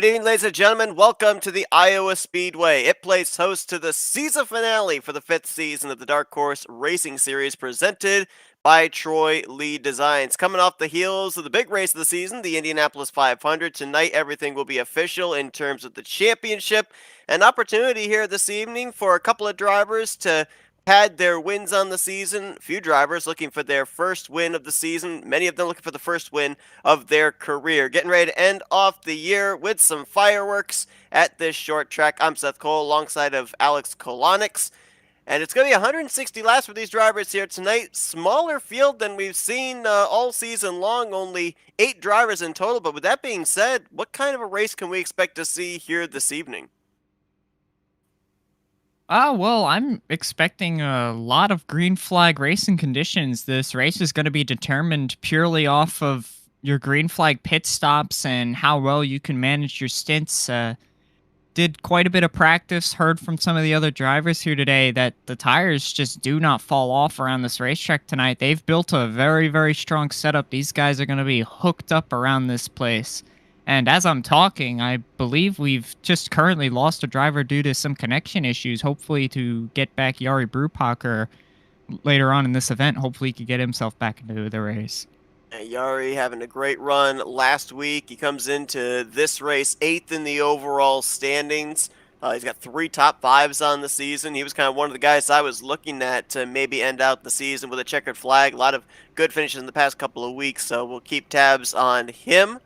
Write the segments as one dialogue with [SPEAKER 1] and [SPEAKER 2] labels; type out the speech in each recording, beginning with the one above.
[SPEAKER 1] Good evening, ladies and gentlemen. Welcome to the Iowa Speedway. It plays host to the season finale for the fifth season of the Dark Horse Racing Series presented by Troy Lee Designs. Coming off the heels of the big race of the season, the Indianapolis 500, tonight everything will be official in terms of the championship. An opportunity here this evening for a couple of drivers to pad their wins on the season. A few drivers looking for their first win of the season, many of them looking for the first win of their career. Getting ready to end off the year with some fireworks at this short track. I'm Seth Cole alongside of Alex Kolonix. And it's going to be 160 laps for these drivers here tonight. Smaller field than we've seen all season long, only 8 drivers in total. But with that being said, what kind of a race can we expect to see here this evening?
[SPEAKER 2] Well, I'm expecting a lot of green flag racing conditions. This race is going to be determined purely off of your green flag pit stops and how well you can manage your stints. Did quite a bit of practice, heard from some of the other drivers here today that the tires just do not fall off around this racetrack tonight. They've built a very, very strong setup. These guys are going to be hooked up around this place. And as I'm talking, I believe we've just currently lost a driver due to some connection issues. Hopefully to get back Yari Brewpacher later on in this event. Hopefully he could get himself back into the race.
[SPEAKER 1] Yari having a great run last week. He comes into this race 8th in the overall standings. He's got 3 top 5s on the season. He was kind of one of the guys I was looking at to maybe end out the season with a checkered flag. A lot of good finishes in the past couple of weeks, so we'll keep tabs on him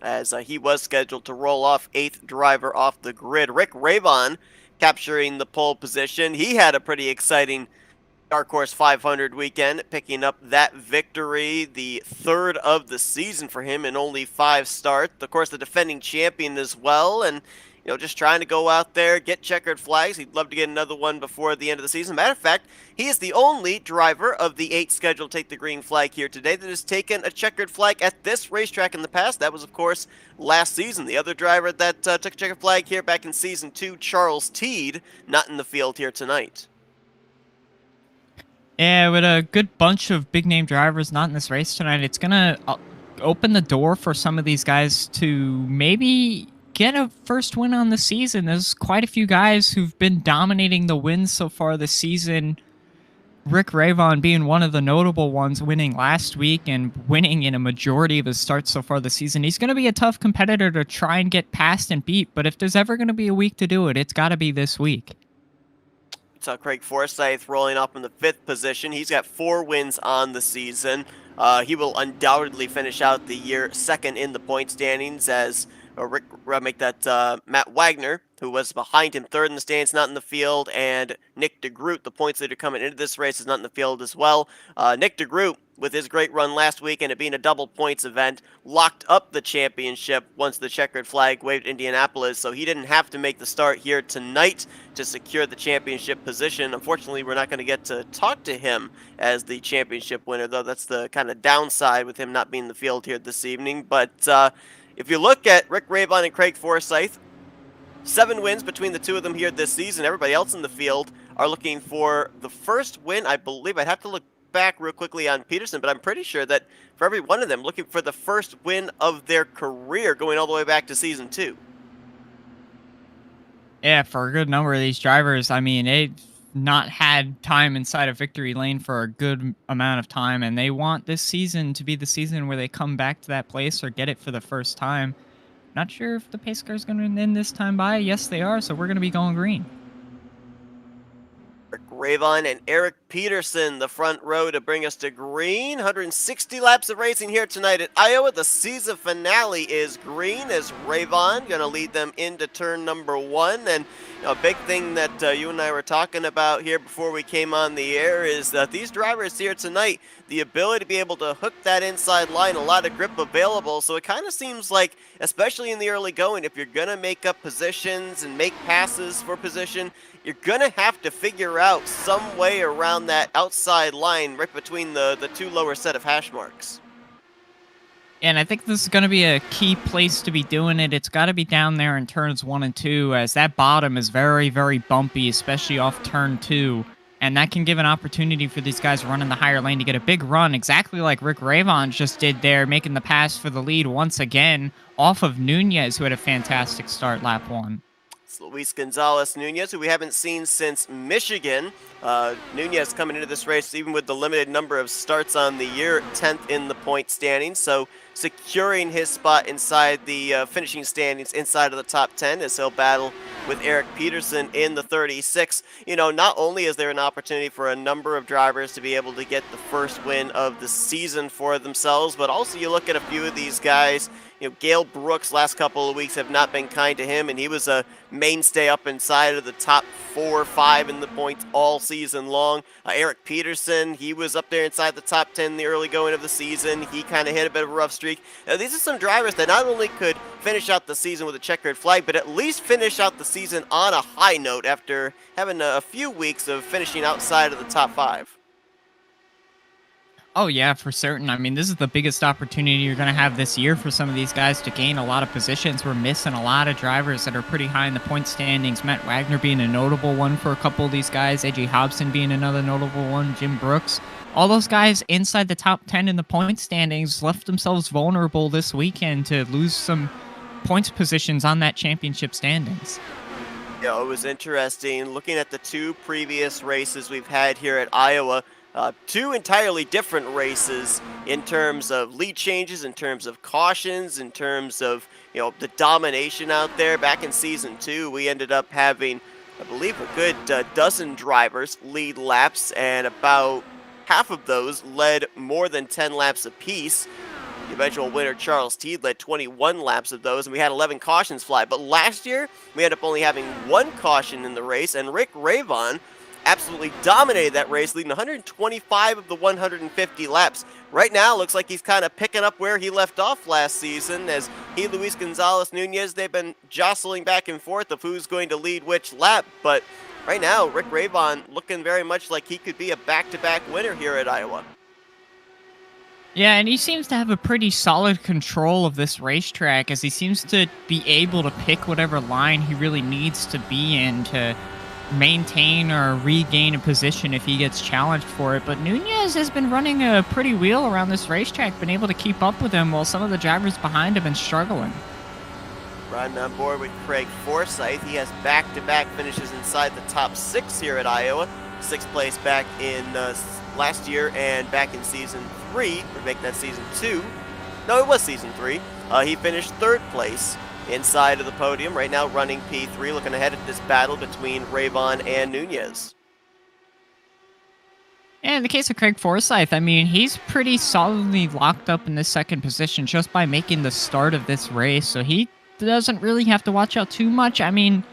[SPEAKER 1] as he was scheduled to roll off 8th driver off the grid. Rick Ravon capturing the pole position. He had a pretty exciting Dark Horse 500 weekend, picking up that victory, the 3rd of the season for him in only 5 starts. Of course, the defending champion as well, and just trying to go out there, get checkered flags. He'd love to get another one before the end of the season. Matter of fact, he is the only driver of the 8 scheduled to take the green flag here today that has taken a checkered flag at this racetrack in the past. That was, of course, last season. The other driver that took a checkered flag here back in Season 2, Charles Teed, not in the field here tonight.
[SPEAKER 2] Yeah, with a good bunch of big name drivers not in this race tonight, it's going to open the door for some of these guys to maybe get a first win on the season. There's quite a few guys who've been dominating the wins so far this season. Rick Ravon being one of the notable ones, winning last week and winning in a majority of his starts so far this season. He's going to be a tough competitor to try and get past and beat, but if there's ever going to be a week to do it, it's got to be this week.
[SPEAKER 1] So Craig Forsyth rolling up in the 5th position. He's got 4 wins on the season. He will undoubtedly finish out the year 2nd in the point standings as Matt Wagner, who was behind him 3rd in the standings, not in the field, and Nick DeGroot, the points leader coming into this race, is not in the field as well. Nick DeGroot, with his great run last week and it being a double points event, locked up the championship once the checkered flag waved Indianapolis, so he didn't have to make the start here tonight to secure the championship position. Unfortunately, we're not going to get to talk to him as the championship winner, though. That's the kind of downside with him not being in the field here this evening. But if you look at Rick Ravon and Craig Forsyth, 7 wins between the two of them here this season. Everybody else in the field are looking for the first win, I believe. I'd have to look back real quickly on Peterson, but I'm pretty sure that for every one of them, looking for the first win of their career, going all the way back to Season 2.
[SPEAKER 2] Yeah, for a good number of these drivers, I mean, they've not had time inside of victory lane for a good amount of time, and they want this season to be the season where they come back to that place or get it for the first time. Not sure if the pace car is going to end this time by. Yes, they are, so we're going to be going green.
[SPEAKER 1] Rick Ravon and Eric Peterson, the front row to bring us to green. 160 laps of racing here tonight at Iowa. The season finale is green as Ravon going to lead them into turn number 1. And a big thing that you and I were talking about here before we came on the air is that these drivers here tonight, the ability to be able to hook that inside line, a lot of grip available. So it kind of seems like, especially in the early going, if you're going to make up positions and make passes for position, you're going to have to figure out some way around that outside line right between the 2 lower set of hash marks.
[SPEAKER 2] And I think this is going to be a key place to be doing it. It's got to be down there in turns 1 and 2, as that bottom is very, very bumpy, especially off turn 2. And that can give an opportunity for these guys running the higher lane to get a big run, exactly like Rick Ravon just did there, making the pass for the lead once again off of Nunez, who had a fantastic start lap one.
[SPEAKER 1] It's Luis Gonzalez Nunez, who we haven't seen since Michigan. Nunez coming into this race, even with the limited number of starts on the year, 10th in the point standings. So securing his spot inside the finishing standings inside of the top 10 as he'll battle with Eric Peterson in the 36. You know, not only is there an opportunity for a number of drivers to be able to get the first win of the season for themselves, but also you look at a few of these guys. You know, Gale Brooks last couple of weeks have not been kind to him, and he was a mainstay up inside of the top 4 or 5 in the points all season long. Eric Peterson, he was up there inside the top 10 in the early going of the season. He kind of hit a bit of a rough streak. These are some drivers that not only could finish out the season with a checkered flag, but at least finish out the season on a high note after having a few weeks of finishing outside of the top 5.
[SPEAKER 2] Oh, yeah, for certain. I mean, this is the biggest opportunity you're going to have this year for some of these guys to gain a lot of positions. We're missing a lot of drivers that are pretty high in the point standings. Matt Wagner being a notable one for a couple of these guys. AJ Hobson being another notable one. Jim Brooks. All those guys inside the top 10 in the point standings left themselves vulnerable this weekend to lose some points positions on that championship standings.
[SPEAKER 1] Yeah, it was interesting looking at the 2 previous races we've had here at Iowa. 2 entirely different races in terms of lead changes, in terms of cautions, in terms of, you know, the domination out there. Back in season 2, we ended up having, I believe, a good dozen drivers lead laps, and about half of those led more than 10 laps apiece. The eventual winner, Charles Teed, led 21 laps of those, and we had 11 cautions fly. But last year, we ended up only having 1 caution in the race, and Rick Ravon absolutely dominated that race, leading 125 of the 150 laps. Right now, looks like he's kind of picking up where he left off last season, as Luis Gonzalez Nunez, they've been jostling back and forth of who's going to lead which lap. But right now, Rick Ravon looking very much like he could be a back-to-back winner here at Iowa.
[SPEAKER 2] Yeah, and he seems to have a pretty solid control of this racetrack, as he seems to be able to pick whatever line he really needs to be in to maintain or regain a position if he gets challenged for it. But Nunez has been running a pretty wheel around this racetrack, been able to keep up with him while some of the drivers behind have been struggling.
[SPEAKER 1] Riding on board with Craig Forsyth. He has back-to-back finishes inside the top 6 here at Iowa. 6th place back in last year and back in season 3. Or make that season 2. No, it was season 3. He finished 3rd place inside of the podium, right now running P3, looking ahead at this battle between Ravon and Nunez.
[SPEAKER 2] And in the case of Craig Forsyth, I mean, he's pretty solidly locked up in this 2nd position just by making the start of this race, so he doesn't really have to watch out too much. I mean,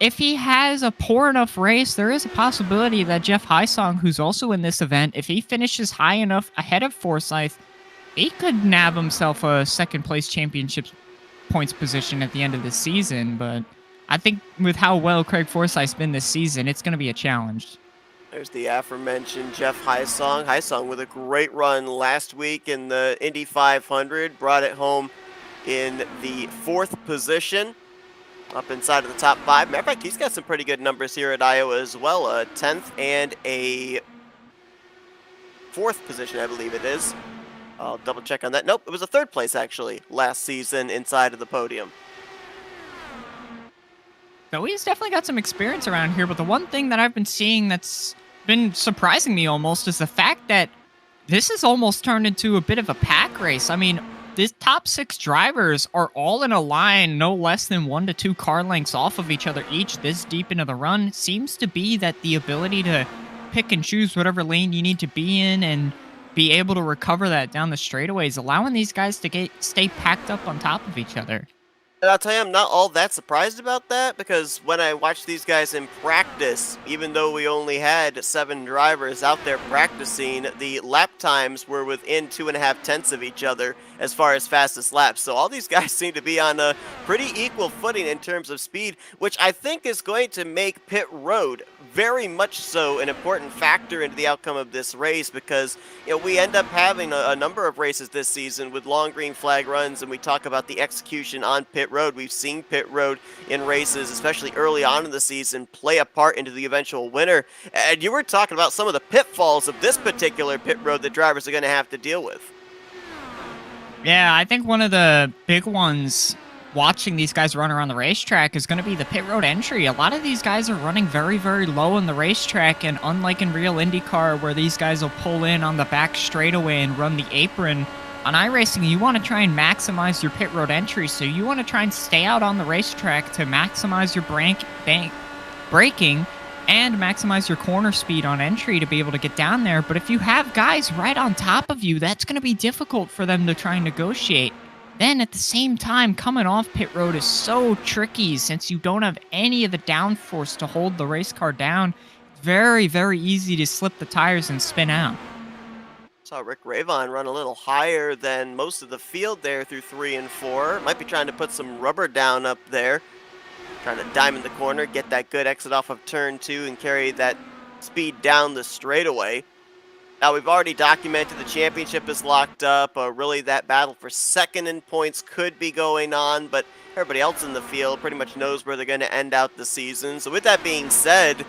[SPEAKER 2] if he has a poor enough race, there is a possibility that Jeff Hysong, who's also in this event, if he finishes high enough ahead of Forsyth, he could nab himself a 2nd place championship points position at the end of the season. But I think with how well Craig Forsyth's been this season, it's going to be a challenge.
[SPEAKER 1] There's the aforementioned Jeff Hysong. Hysong with a great run last week in the Indy 500, brought it home in the 4th position, up inside of the top 5. Matter of fact, he's got some pretty good numbers here at Iowa as well. A 10th and a 4th position, I believe it is. I'll double check on that. Nope, it was a 3rd place actually last season inside of the podium.
[SPEAKER 2] So he's definitely got some experience around here, but the one thing that I've been seeing that's been surprising me almost is the fact that this has almost turned into a bit of a pack race. I mean, these top 6 drivers are all in a line no less than 1 to 2 car lengths off of each other each this deep into the run. Seems to be that the ability to pick and choose whatever lane you need to be in and be able to recover that down the straightaways, allowing these guys to stay packed up on top of each other.
[SPEAKER 1] And I'll tell you, I'm not all that surprised about that, because when I watched these guys in practice, even though we only had 7 drivers out there practicing, the lap times were within 2.5 tenths of each other. as far as fastest laps. So all these guys seem to be on a pretty equal footing in terms of speed, which I think is going to make pit road very much so an important factor into the outcome of this race, because we end up having a number of races this season with long green flag runs, and we talk about the execution on pit road. We've seen pit road in races, especially early on in the season, play a part into the eventual winner. And you were talking about some of the pitfalls of this particular pit road that drivers are going to have to deal with.
[SPEAKER 2] Yeah, I think one of the big ones watching these guys run around the racetrack is going to be the pit road entry. A lot of these guys are running very, very low in the racetrack, and unlike in real IndyCar where these guys will pull in on the back straightaway and run the apron, on iRacing you want to try and maximize your pit road entry, so you want to try and stay out on the racetrack to maximize your braking and maximize your corner speed on entry to be able to get down there. But if you have guys right on top of you, that's going to be difficult for them to try and negotiate. Then at the same time, coming off pit road is so tricky since you don't have any of the downforce to hold the race car down. Very, very easy to slip the tires and spin out.
[SPEAKER 1] Saw Rick Ravon run a little higher than most of the field there through 3 and 4. Might be trying to put some rubber down up there. Trying to diamond the corner, get that good exit off of turn 2 and carry that speed down the straightaway. Now, we've already documented the championship is locked up. Really, that battle for second in points could be going on, but everybody else in the field pretty much knows where they're going to end out the season. So with that being said,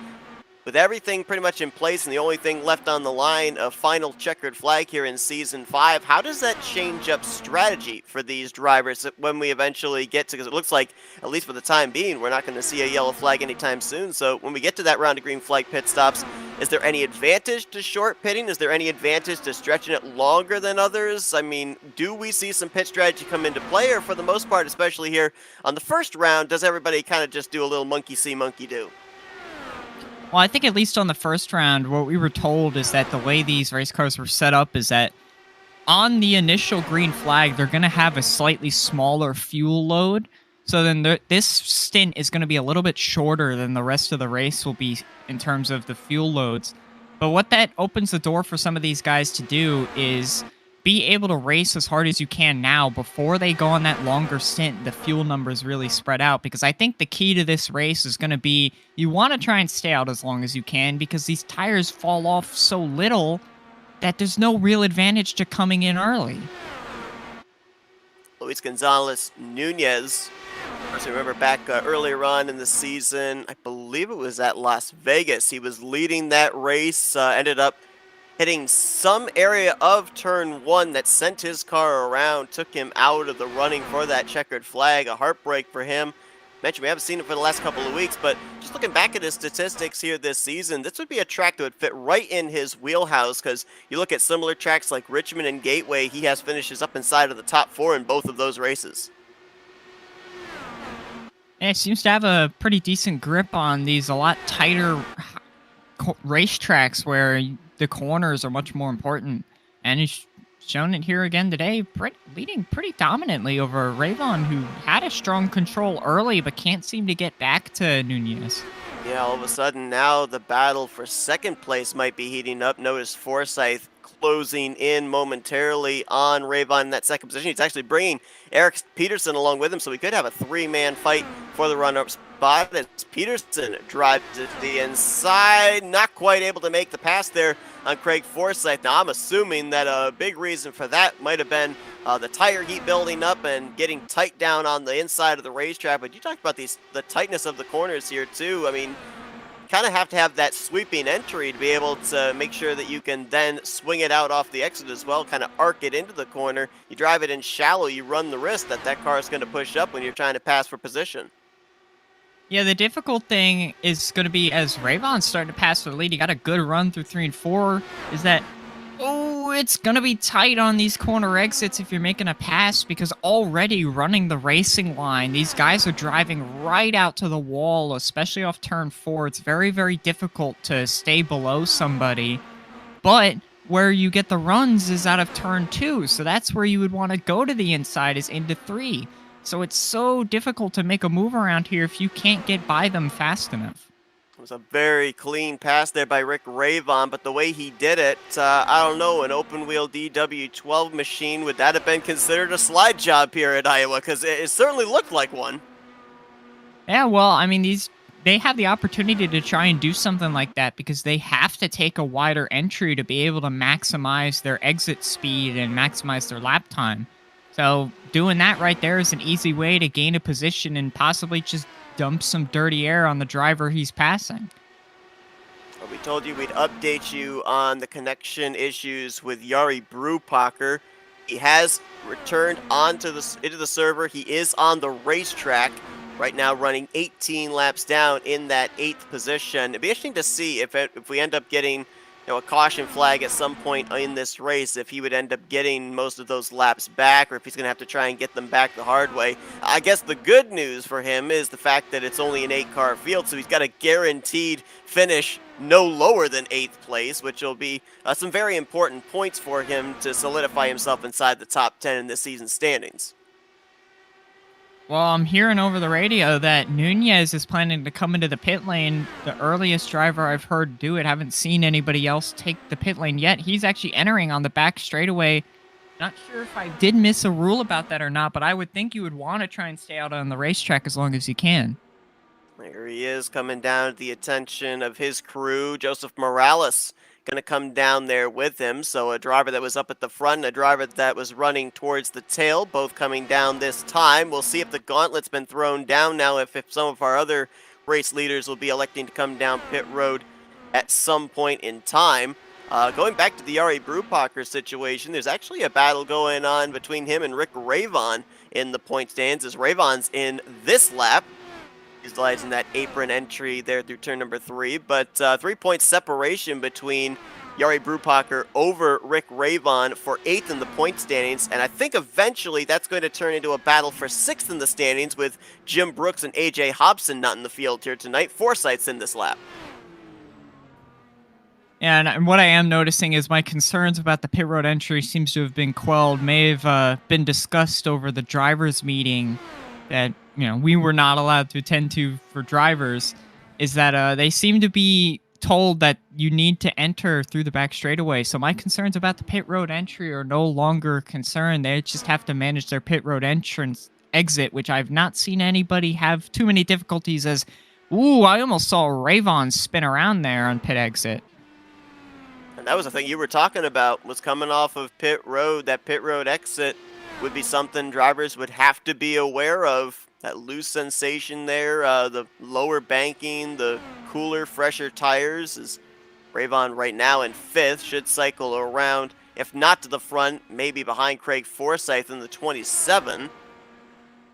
[SPEAKER 1] with everything pretty much in place and the only thing left on the line, a final checkered flag here in Season 5, how does that change up strategy for these drivers when we eventually get to, because it looks like, at least for the time being, we're not going to see a yellow flag anytime soon. So when we get to that round of green flag pit stops, is there any advantage to short pitting? Is there any advantage to stretching it longer than others? I mean, do we see some pit strategy come into play, or for the most part, especially here on the first round, does everybody kind of just do a little monkey see, monkey do?
[SPEAKER 2] Well, I think at least on the first round, what we were told is that the way these race cars were set up is that on the initial green flag, they're going to have a slightly smaller fuel load. So then this stint is going to be a little bit shorter than the rest of the race will be in terms of the fuel loads. But what that opens the door for some of these guys to do is be able to race as hard as you can now before they go on that longer stint. The fuel numbers really spread out, because I think the key to this race is going to be you want to try and stay out as long as you can, because these tires fall off so little that there's no real advantage to coming in early.
[SPEAKER 1] Luis Gonzalez Nunez, as you remember back earlier on in the season, I believe it was at Las Vegas, he was leading that race, ended up hitting some area of turn 1 that sent his car around, took him out of the running for that checkered flag. A heartbreak for him. Mentioned we haven't seen him for the last couple of weeks, but just looking back at his statistics here this season, this would be a track that would fit right in his wheelhouse, because you look at similar tracks like Richmond and Gateway, he has finishes up inside of the top 4 in both of those races.
[SPEAKER 2] And it seems to have a pretty decent grip on these a lot tighter racetracks where the corners are much more important, and he's shown it here again today, leading pretty dominantly over Ravon, who had a strong control early but can't seem to get back to Nunez.
[SPEAKER 1] Yeah, all of a sudden now the battle for second place might be heating up. Notice Forsyth closing in momentarily on Ravon in that second position. He's actually bringing Eric Peterson along with him, so we could have a 3-man fight for the run-up spot as Peterson drives to the inside. Not quite able to make the pass there on Craig Forsyth. Now, I'm assuming that a big reason for that might have been the tire heat building up and getting tight down on the inside of the racetrack. But you talked about the tightness of the corners here, too. I mean, kind of have to have that sweeping entry to be able to make sure that you can then swing it out off the exit as well, kind of arc it into the corner. You drive it in shallow, you run the risk that that car is going to push up when you're trying to pass for position.
[SPEAKER 2] Yeah, the difficult thing is going to be, as Ravon's starting to pass for the lead, he got a good run through 3 and 4, is that, it's going to be tight on these corner exits if you're making a pass, because already running the racing line, these guys are driving right out to the wall, especially off turn 4. It's very, very difficult to stay below somebody. But where you get the runs is out of turn 2, so that's where you would want to go to the inside, is into 3. So it's so difficult to make a move around here if you can't get by them fast enough.
[SPEAKER 1] It was a very clean pass there by Rick Ravon, but the way he did it, I don't know, an open wheel DW12 machine, would that have been considered a slide job here at Iowa? Because it certainly looked like one.
[SPEAKER 2] Yeah, well, I mean, they have the opportunity to try and do something like that because they have to take a wider entry to be able to maximize their exit speed and maximize their lap time. So doing that right there is an easy way to gain a position and possibly just dump some dirty air on the driver he's passing.
[SPEAKER 1] Well, we told you we'd update you on the connection issues with Yari Brewpacher. He has returned into the server. He is on the racetrack right now, running 18 laps down in that 8th position. It'd be interesting to see if we end up getting a caution flag at some point in this race, if he would end up getting most of those laps back, or if he's going to have to try and get them back the hard way. I guess the good news for him is the fact that it's only an 8-car field, so he's got a guaranteed finish no lower than 8th place, which will be some very important points for him to solidify himself inside the top 10 in this season's standings.
[SPEAKER 2] Well, I'm hearing over the radio that Nunez is planning to come into the pit lane. The earliest driver I've heard do it. Haven't seen anybody else take the pit lane yet. He's actually entering on the back straightaway. Not sure if I did miss a rule about that or not, but I would think you would want to try and stay out on the racetrack as long as you can.
[SPEAKER 1] There he is, coming down to the attention of his crew. Joseph Morales going to come down there with him. So a driver that was up at the front and a driver that was running towards the tail, both coming down this time. We'll see if the gauntlet's been thrown down now, if some of our other race leaders will be electing to come down pit road at some point in time. Going back to the Yari Brewpacher situation, there's actually a battle going on between him and Rick Ravon in the point stands, as Ravon's in this lap. He's in that apron entry there through turn number 3, but 3-point separation between Yari Brewpacher over Rick Ravon for 8th in the point standings, and I think eventually that's going to turn into a battle for 6th in the standings with Jim Brooks and AJ Hobson not in the field here tonight. Forsyth's in this lap.
[SPEAKER 2] And what I am noticing is my concerns about the pit road entry seems to have been quelled, may have been discussed over the drivers' meeting that we were not allowed to attend to for drivers, is that they seem to be told that you need to enter through the back straightaway. So my concerns about the pit road entry are no longer concerned. They just have to manage their pit road exit, which I've not seen anybody have too many difficulties as, ooh, I almost saw Ravon spin around there on pit exit.
[SPEAKER 1] And that was the thing you were talking about, was coming off of pit road. That pit road exit would be something drivers would have to be aware of. That loose sensation there, the lower banking, the cooler, fresher tires. Is Ravon right now in 5th, should cycle around, if not to the front, maybe behind Craig Forsyth in the 27.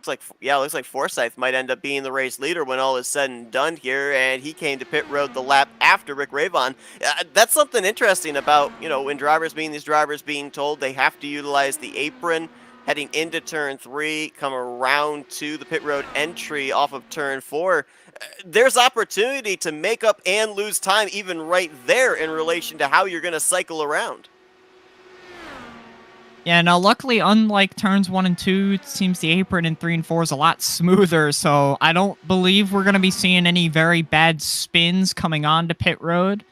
[SPEAKER 1] Looks like Forsyth might end up being the race leader when all is said and done here, and he came to pit road the lap after Rick Ravon. That's something interesting about, when these drivers being told they have to utilize the apron heading into turn 3, come around to the pit road entry off of turn 4. There's opportunity to make up and lose time even right there in relation to how you're going to cycle around.
[SPEAKER 2] Yeah, now luckily, unlike turns 1 and 2, it seems the apron in 3 and 4 is a lot smoother, so I don't believe we're going to be seeing any very bad spins coming on to pit road.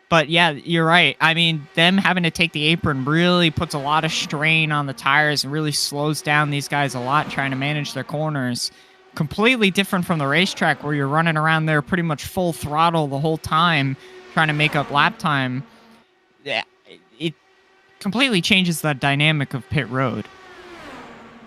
[SPEAKER 2] But yeah, you're right. I mean, them having to take the apron really puts a lot of strain on the tires and really slows down these guys a lot trying to manage their corners. Completely different from the racetrack where you're running around there pretty much full throttle the whole time trying to make up lap time. Yeah, it completely changes the dynamic of pit road.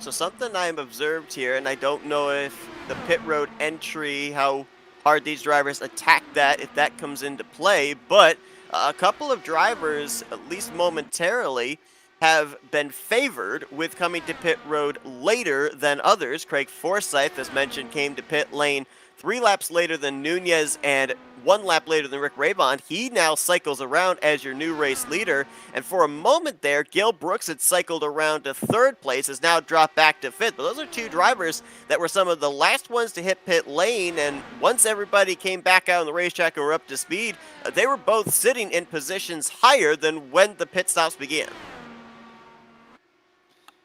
[SPEAKER 1] So something I've observed here, and I don't know if the pit road entry, how hard these drivers attack that, if that comes into play, but a couple of drivers, at least momentarily, have been favored with coming to pit road later than others. Craig Forsyth, as mentioned, came to pit lane 3 laps later than Nunez and 1 lap later than Rick Ravon. He now cycles around as your new race leader. And for a moment there, Gil Brooks had cycled around to 3rd place, has now dropped back to 5th. But those are 2 drivers that were some of the last ones to hit pit lane. And once everybody came back out on the racetrack and were up to speed, they were both sitting in positions higher than when the pit stops began.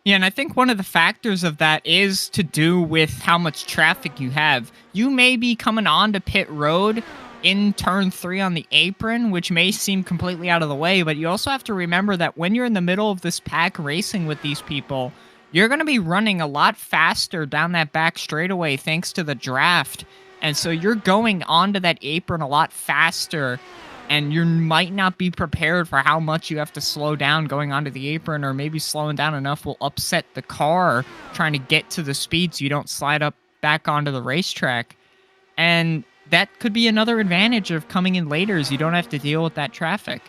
[SPEAKER 2] Yeah, and I think one of the factors of that is to do with how much traffic you have. You may be coming onto pit road in turn 3 on the apron, which may seem completely out of the way, but you also have to remember that when you're in the middle of this pack racing with these people, you're going to be running a lot faster down that back straightaway thanks to the draft. And so you're going onto that apron a lot faster, and you might not be prepared for how much you have to slow down going onto the apron, or maybe slowing down enough will upset the car trying to get to the speed so you don't slide up back onto the racetrack. And that could be another advantage of coming in later, is you don't have to deal with that traffic.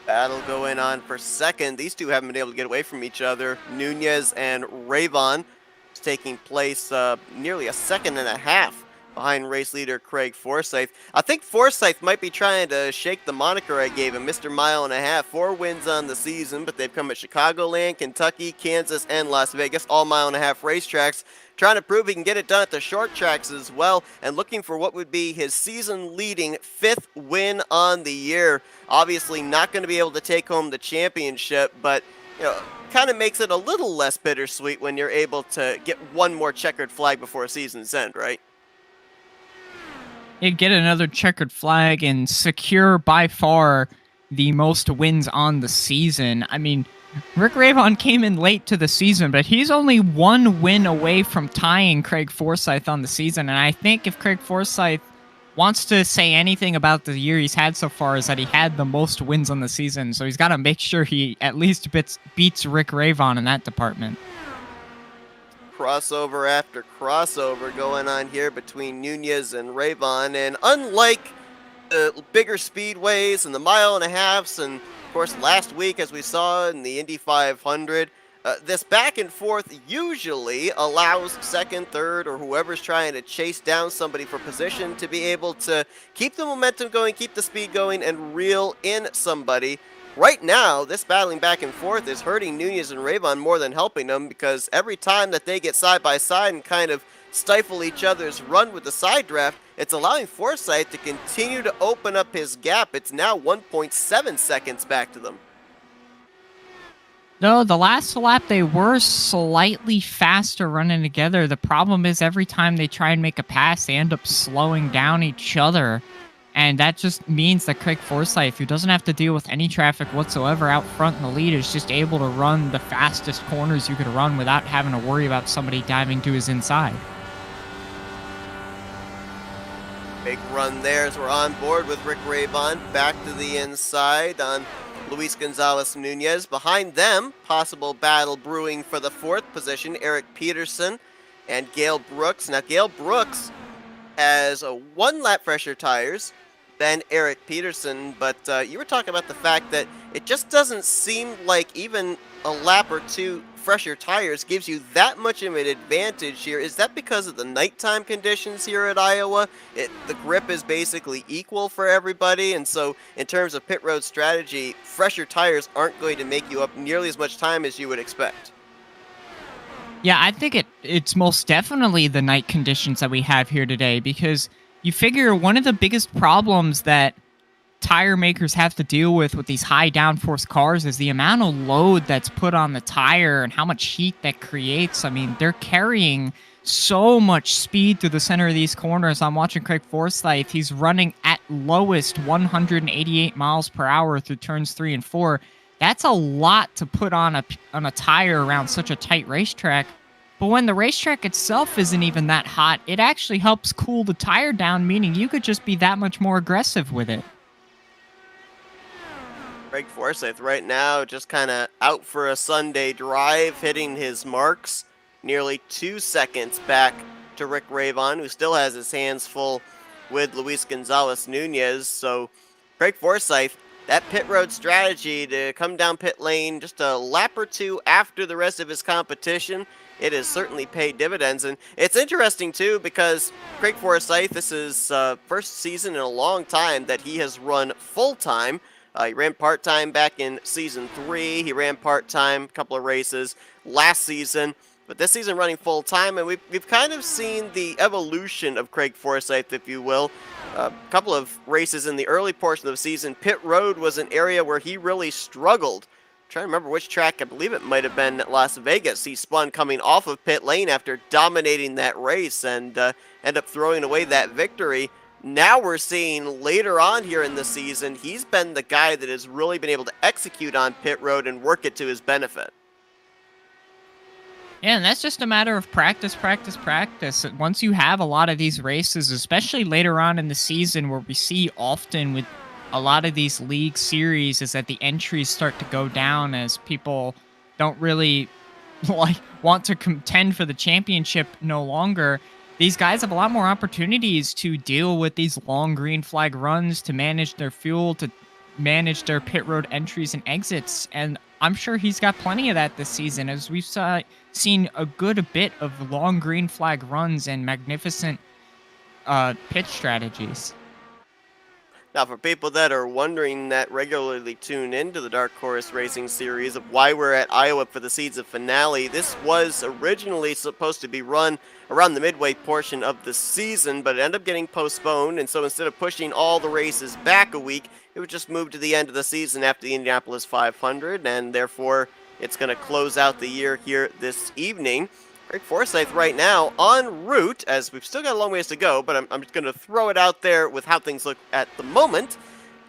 [SPEAKER 1] Battle going on for second. These two haven't been able to get away from each other. Nunez and Rayvon is taking place nearly a second and a half behind race leader Craig Forsyth. I think Forsyth might be trying to shake the moniker I gave him, Mr. Mile and a Half. 4 wins on the season, but they've come at Chicagoland, Kentucky, Kansas, and Las Vegas, all mile and a half racetracks. Trying to prove he can get it done at the short tracks as well, and looking for what would be his season-leading 5th win on the year. Obviously not going to be able to take home the championship, but kind of makes it a little less bittersweet when you're able to get one more checkered flag before season's end, right?
[SPEAKER 2] You get another checkered flag and secure by far the most wins on the season. I mean, Rick Rayvon came in late to the season, but he's only 1 win away from tying Craig Forsyth on the season. And I think if Craig Forsyth wants to say anything about the year he's had so far, is that he had the most wins on the season. So he's got to make sure he at least beats Rick Rayvon in that department.
[SPEAKER 1] Crossover after crossover going on here between Nunez and Rayvon, and unlike the bigger speedways and the mile and a halves, and of course last week as we saw in the Indy 500, this back and forth usually allows second, third, or whoever's trying to chase down somebody for position to be able to keep the momentum going, keep the speed going, and reel in somebody. Right now, this battling back and forth is hurting Nunez and Rayvon more than helping them, because every time that they get side by side and kind of stifle each other's run with the side draft, it's allowing Forsyth to continue to open up his gap. It's now 1.7 seconds back to them.
[SPEAKER 2] No, the last lap they were slightly faster running together. The problem is every time they try and make a pass, they end up slowing down each other. And that just means that Craig Forsyth, who doesn't have to deal with any traffic whatsoever out front in the lead, is just able to run the fastest corners you could run without having to worry about somebody diving to his inside.
[SPEAKER 1] Big run there as we're on board with Rick Rayvon back to the inside on Luis Gonzalez Nunez. Behind them, possible battle brewing for the 4th position, Eric Peterson and Gale Brooks. Now, Gale Brooks has 1 lap fresher tires than Eric Peterson, but you were talking about the fact that it just doesn't seem like even a lap or 2 fresher tires gives you that much of an advantage here. Is that because of the nighttime conditions here at Iowa? The grip is basically equal for everybody, and so in terms of pit road strategy, fresher tires aren't going to make you up nearly as much time as you would expect.
[SPEAKER 2] Yeah, I think it's most definitely the night conditions that we have here today, because you figure one of the biggest problems that tire makers have to deal with these high downforce cars is the amount of load that's put on the tire and how much heat that creates. I mean, they're carrying so much speed through the center of these corners. I'm watching Craig Forsyth. He's running at lowest 188 miles per hour through turns 3 and 4. That's a lot to put on a tire around such a tight racetrack. But when the racetrack itself isn't even that hot, it actually helps cool the tire down, meaning you could just be that much more aggressive with it.
[SPEAKER 1] Craig Forsyth right now just kind of out for a Sunday drive, hitting his marks. Nearly 2 seconds back to Rick Rayvon, who still has his hands full with Luis Gonzalez Nunez. So Craig Forsyth, that pit road strategy to come down pit lane just a lap or 2 after the rest of his competition, it has certainly paid dividends. And it's interesting, too, because Craig Forsyth, this is first season in a long time that he has run full-time. He ran part-time back in Season 3. He ran part-time a couple of races last season. But this season running full-time, and we've kind of seen the evolution of Craig Forsyth, if you will. A couple of races in the early portion of the season, pit road was an area where he really struggled. I'm trying to remember which track. I believe it might have been Las Vegas. He spun coming off of pit lane after dominating that race and ended up throwing away that victory. Now we're seeing later on here in the season, he's been the guy that has really been able to execute on pit road and work it to his benefit.
[SPEAKER 2] Yeah, and that's just a matter of practice, practice, practice. Once you have a lot of these races, especially later on in the season, where we see often with a lot of these league series, is that the entries start to go down as people don't really like want to contend for the championship no longer. These guys have a lot more opportunities to deal with these long green flag runs, to manage their fuel, to manage their pit road entries and exits. And I'm sure he's got plenty of that this season, as we've seen a good bit of long green flag runs and magnificent pit strategies.
[SPEAKER 1] Now, for people that are wondering that regularly tune into the Dark Horse Racing series of why we're at Iowa for the season finale, this was originally supposed to be run around the midway portion of the season, but it ended up getting postponed, and so instead of pushing all the races back a week, it would just move to the end of the season after the Indianapolis 500, and therefore it's going to close out the year here this evening. Greg Forsythe right now en route, as we've still got a long ways to go, but I'm just going to throw it out there with how things look at the moment.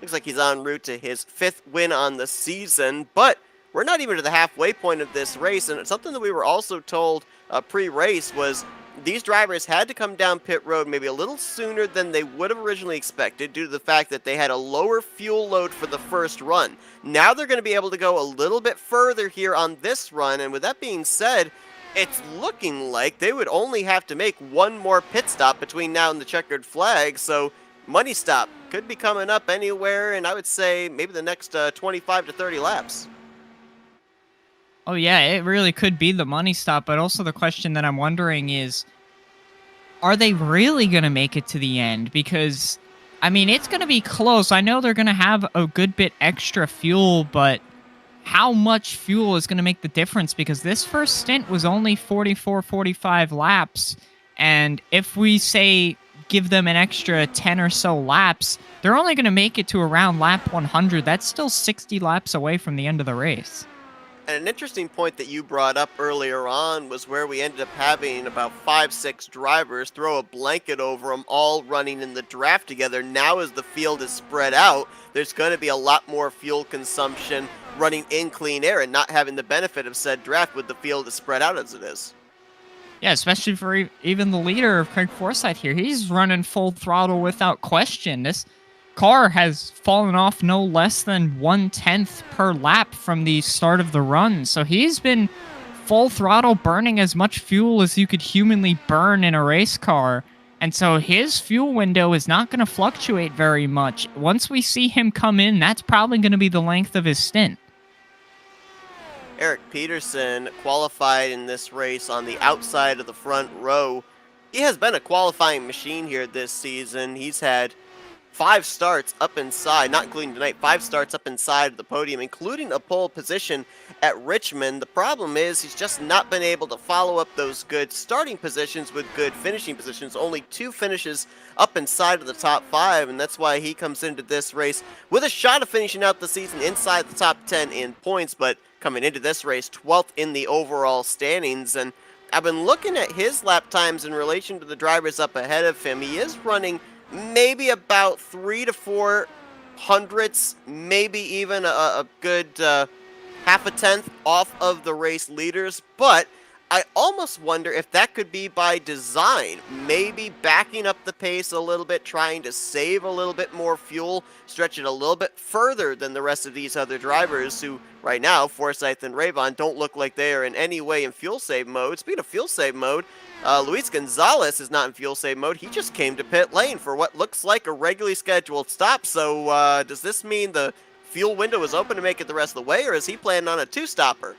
[SPEAKER 1] Looks like he's en route to his 5th win on the season, but we're not even to the halfway point of this race, and something that we were also told pre-race was these drivers had to come down pit road maybe a little sooner than they would have originally expected due to the fact that they had a lower fuel load for the first run. Now they're going to be able to go a little bit further here on this run, and with that being said, it's looking like they would only have to make one more pit stop between now and the checkered flag, so money stop could be coming up anywhere, and I would say maybe the next 25 to 30 laps.
[SPEAKER 2] Oh yeah, it really could be the money stop, but also the question that I'm wondering is, are they really going to make it to the end? Because, I mean, it's going to be close. I know they're going to have a good bit extra fuel, but how much fuel is going to make the difference? Because this first stint was only 44, 45 laps. And if we say give them an extra 10 or so laps, they're only going to make it to around lap 100. That's still 60 laps away from the end of the race.
[SPEAKER 1] And an interesting point that you brought up earlier on was where we ended up having about 5-6 drivers throw a blanket over them, all running in the draft together. Now as the field is spread out, there's going to be a lot more fuel consumption running in clean air and not having the benefit of said draft with the field as spread out as it is.
[SPEAKER 2] Yeah, especially for even the leader of Craig Forsythe here. He's running full throttle without question. This car has fallen off no less than 1/10 per lap from the start of the run. So he's been full throttle, burning as much fuel as you could humanly burn in a race car. And so his fuel window is not going to fluctuate very much. Once we see him come in, that's probably going to be the length of his stint.
[SPEAKER 1] Eric Peterson qualified in this race on the outside of the front row. He has been a qualifying machine here this season. He's had 5 starts up inside, not including tonight, 5 starts up inside the podium, including a pole position at Richmond. The problem is he's just not been able to follow up those good starting positions with good finishing positions. Only 2 finishes up inside of the top 5, and that's why he comes into this race with a shot of finishing out the season inside the top 10 in points, but coming into this race, 12th in the overall standings. And I've been looking at his lap times in relation to the drivers up ahead of him. He is running maybe about 3 to 4 hundredths, maybe even a good half a tenth off of the race leaders, but I almost wonder if that could be by design, maybe backing up the pace a little bit, trying to save a little bit more fuel, stretch it a little bit further than the rest of these other drivers who right now, Forsythe and Rayvon, don't look like they are in any way in fuel save mode. Speaking of fuel save mode, Luis Gonzalez is not in fuel save mode. He just came to pit lane for what looks like a regularly scheduled stop. So does this mean the fuel window is open to make it the rest of the way, or is he planning on a 2-stopper?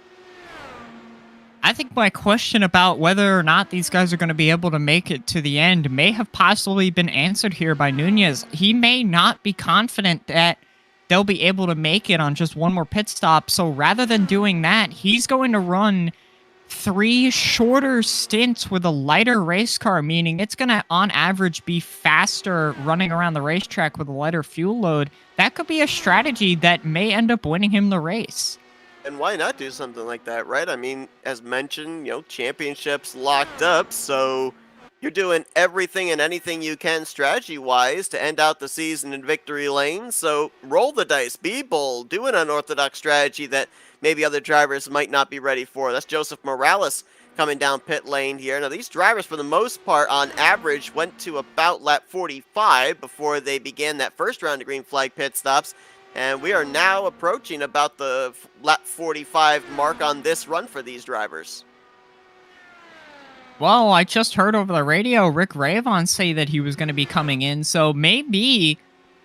[SPEAKER 2] I think my question about whether or not these guys are going to be able to make it to the end may have possibly been answered here by Nunez. He may not be confident that they'll be able to make it on just one more pit stop. So rather than doing that, he's going to run 3 shorter stints with a lighter race car, meaning it's going to, on average, be faster running around the racetrack with a lighter fuel load. That could be a strategy that may end up winning him the race.
[SPEAKER 1] And why not do something like that, right? I mean, as mentioned, championships locked up, so You're doing everything and anything you can strategy-wise to end out the season in victory lane, so roll the dice, be bold, do an unorthodox strategy that maybe other drivers might not be ready for. That's Joseph Morales coming down pit lane here. Now, these drivers, for the most part, on average, went to about lap 45 before they began that first round of green flag pit stops, and we are now approaching about the lap 45 mark on this run for these drivers.
[SPEAKER 2] Well, I just heard over the radio Rick Ravon say that he was going to be coming in, so maybe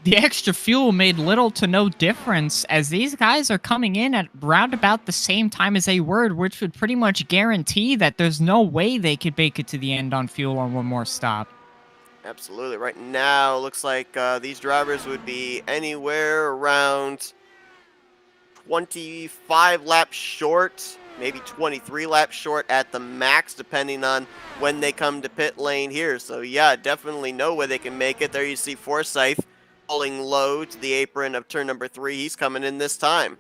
[SPEAKER 2] the extra fuel made little to no difference as these guys are coming in at round about the same time as they were, which would pretty much guarantee that there's no way they could make it to the end on fuel on one more stop.
[SPEAKER 1] Absolutely. Right now, looks like these drivers would be anywhere around 25 laps short, maybe 23 laps short at the max, depending on when they come to pit lane here. So yeah, definitely no way they can make it. There you see Forsyth pulling low to the apron of turn number 3. He's coming in this time.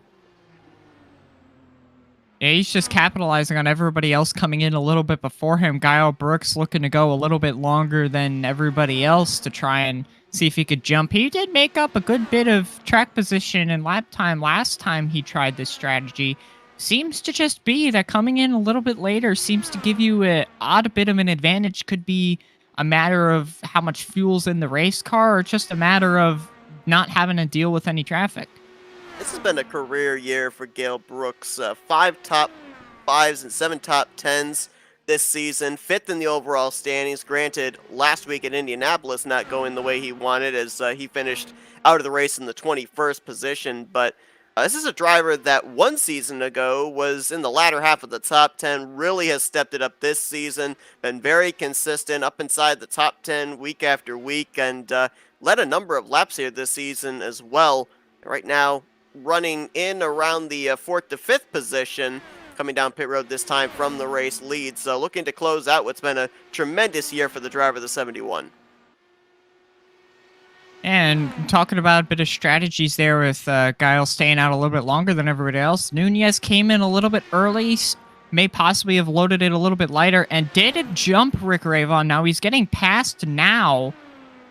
[SPEAKER 2] Yeah, he's just capitalizing on everybody else coming in a little bit before him. Guile Brooks looking to go a little bit longer than everybody else to try and see if he could jump. He did make up a good bit of track position and lap time last time he tried this strategy. Seems to just be that coming in a little bit later seems to give you an odd bit of an advantage. Could be a matter of how much fuel's in the race car or just a matter of not having to deal with any traffic.
[SPEAKER 1] This has been a career year for Gale Brooks. 5 top 5s and 7 top 10s this season. 5th in the overall standings. Granted, last week in Indianapolis not going the way he wanted as he finished out of the race in the 21st position. But this is a driver that 1 season ago was in the latter half of the top 10. Really has stepped it up this season. Been very consistent, up inside the top 10 week after week. And led a number of laps here this season as well. Right now, running in around the 4th to 5th position, coming down pit road this time from the race lead. So looking to close out what's been a tremendous year for the driver of the 71.
[SPEAKER 2] And talking about a bit of strategies there with Guile staying out a little bit longer than everybody else, Nunez came in a little bit early, may possibly have loaded it a little bit lighter, and did jump Rick Ravon. Now he's getting past now,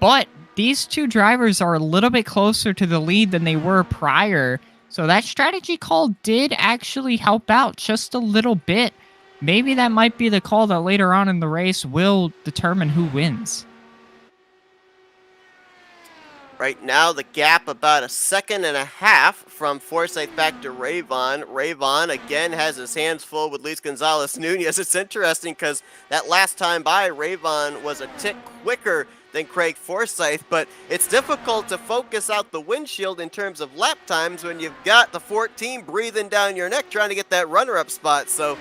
[SPEAKER 2] but these two drivers are a little bit closer to the lead than they were prior. So that strategy call did actually help out just a little bit. Maybe that might be the call that later on in the race will determine who wins.
[SPEAKER 1] Right now, the gap about 1.5 seconds from Forsyth back to Ravon. Ravon, again, has his hands full with Luis Gonzalez Nunez. It's interesting because that last time by, Ravon was a tick quicker than Craig Forsyth, but it's difficult to focus out the windshield in terms of lap times when you've got the 14 breathing down your neck trying to get that runner-up spot. So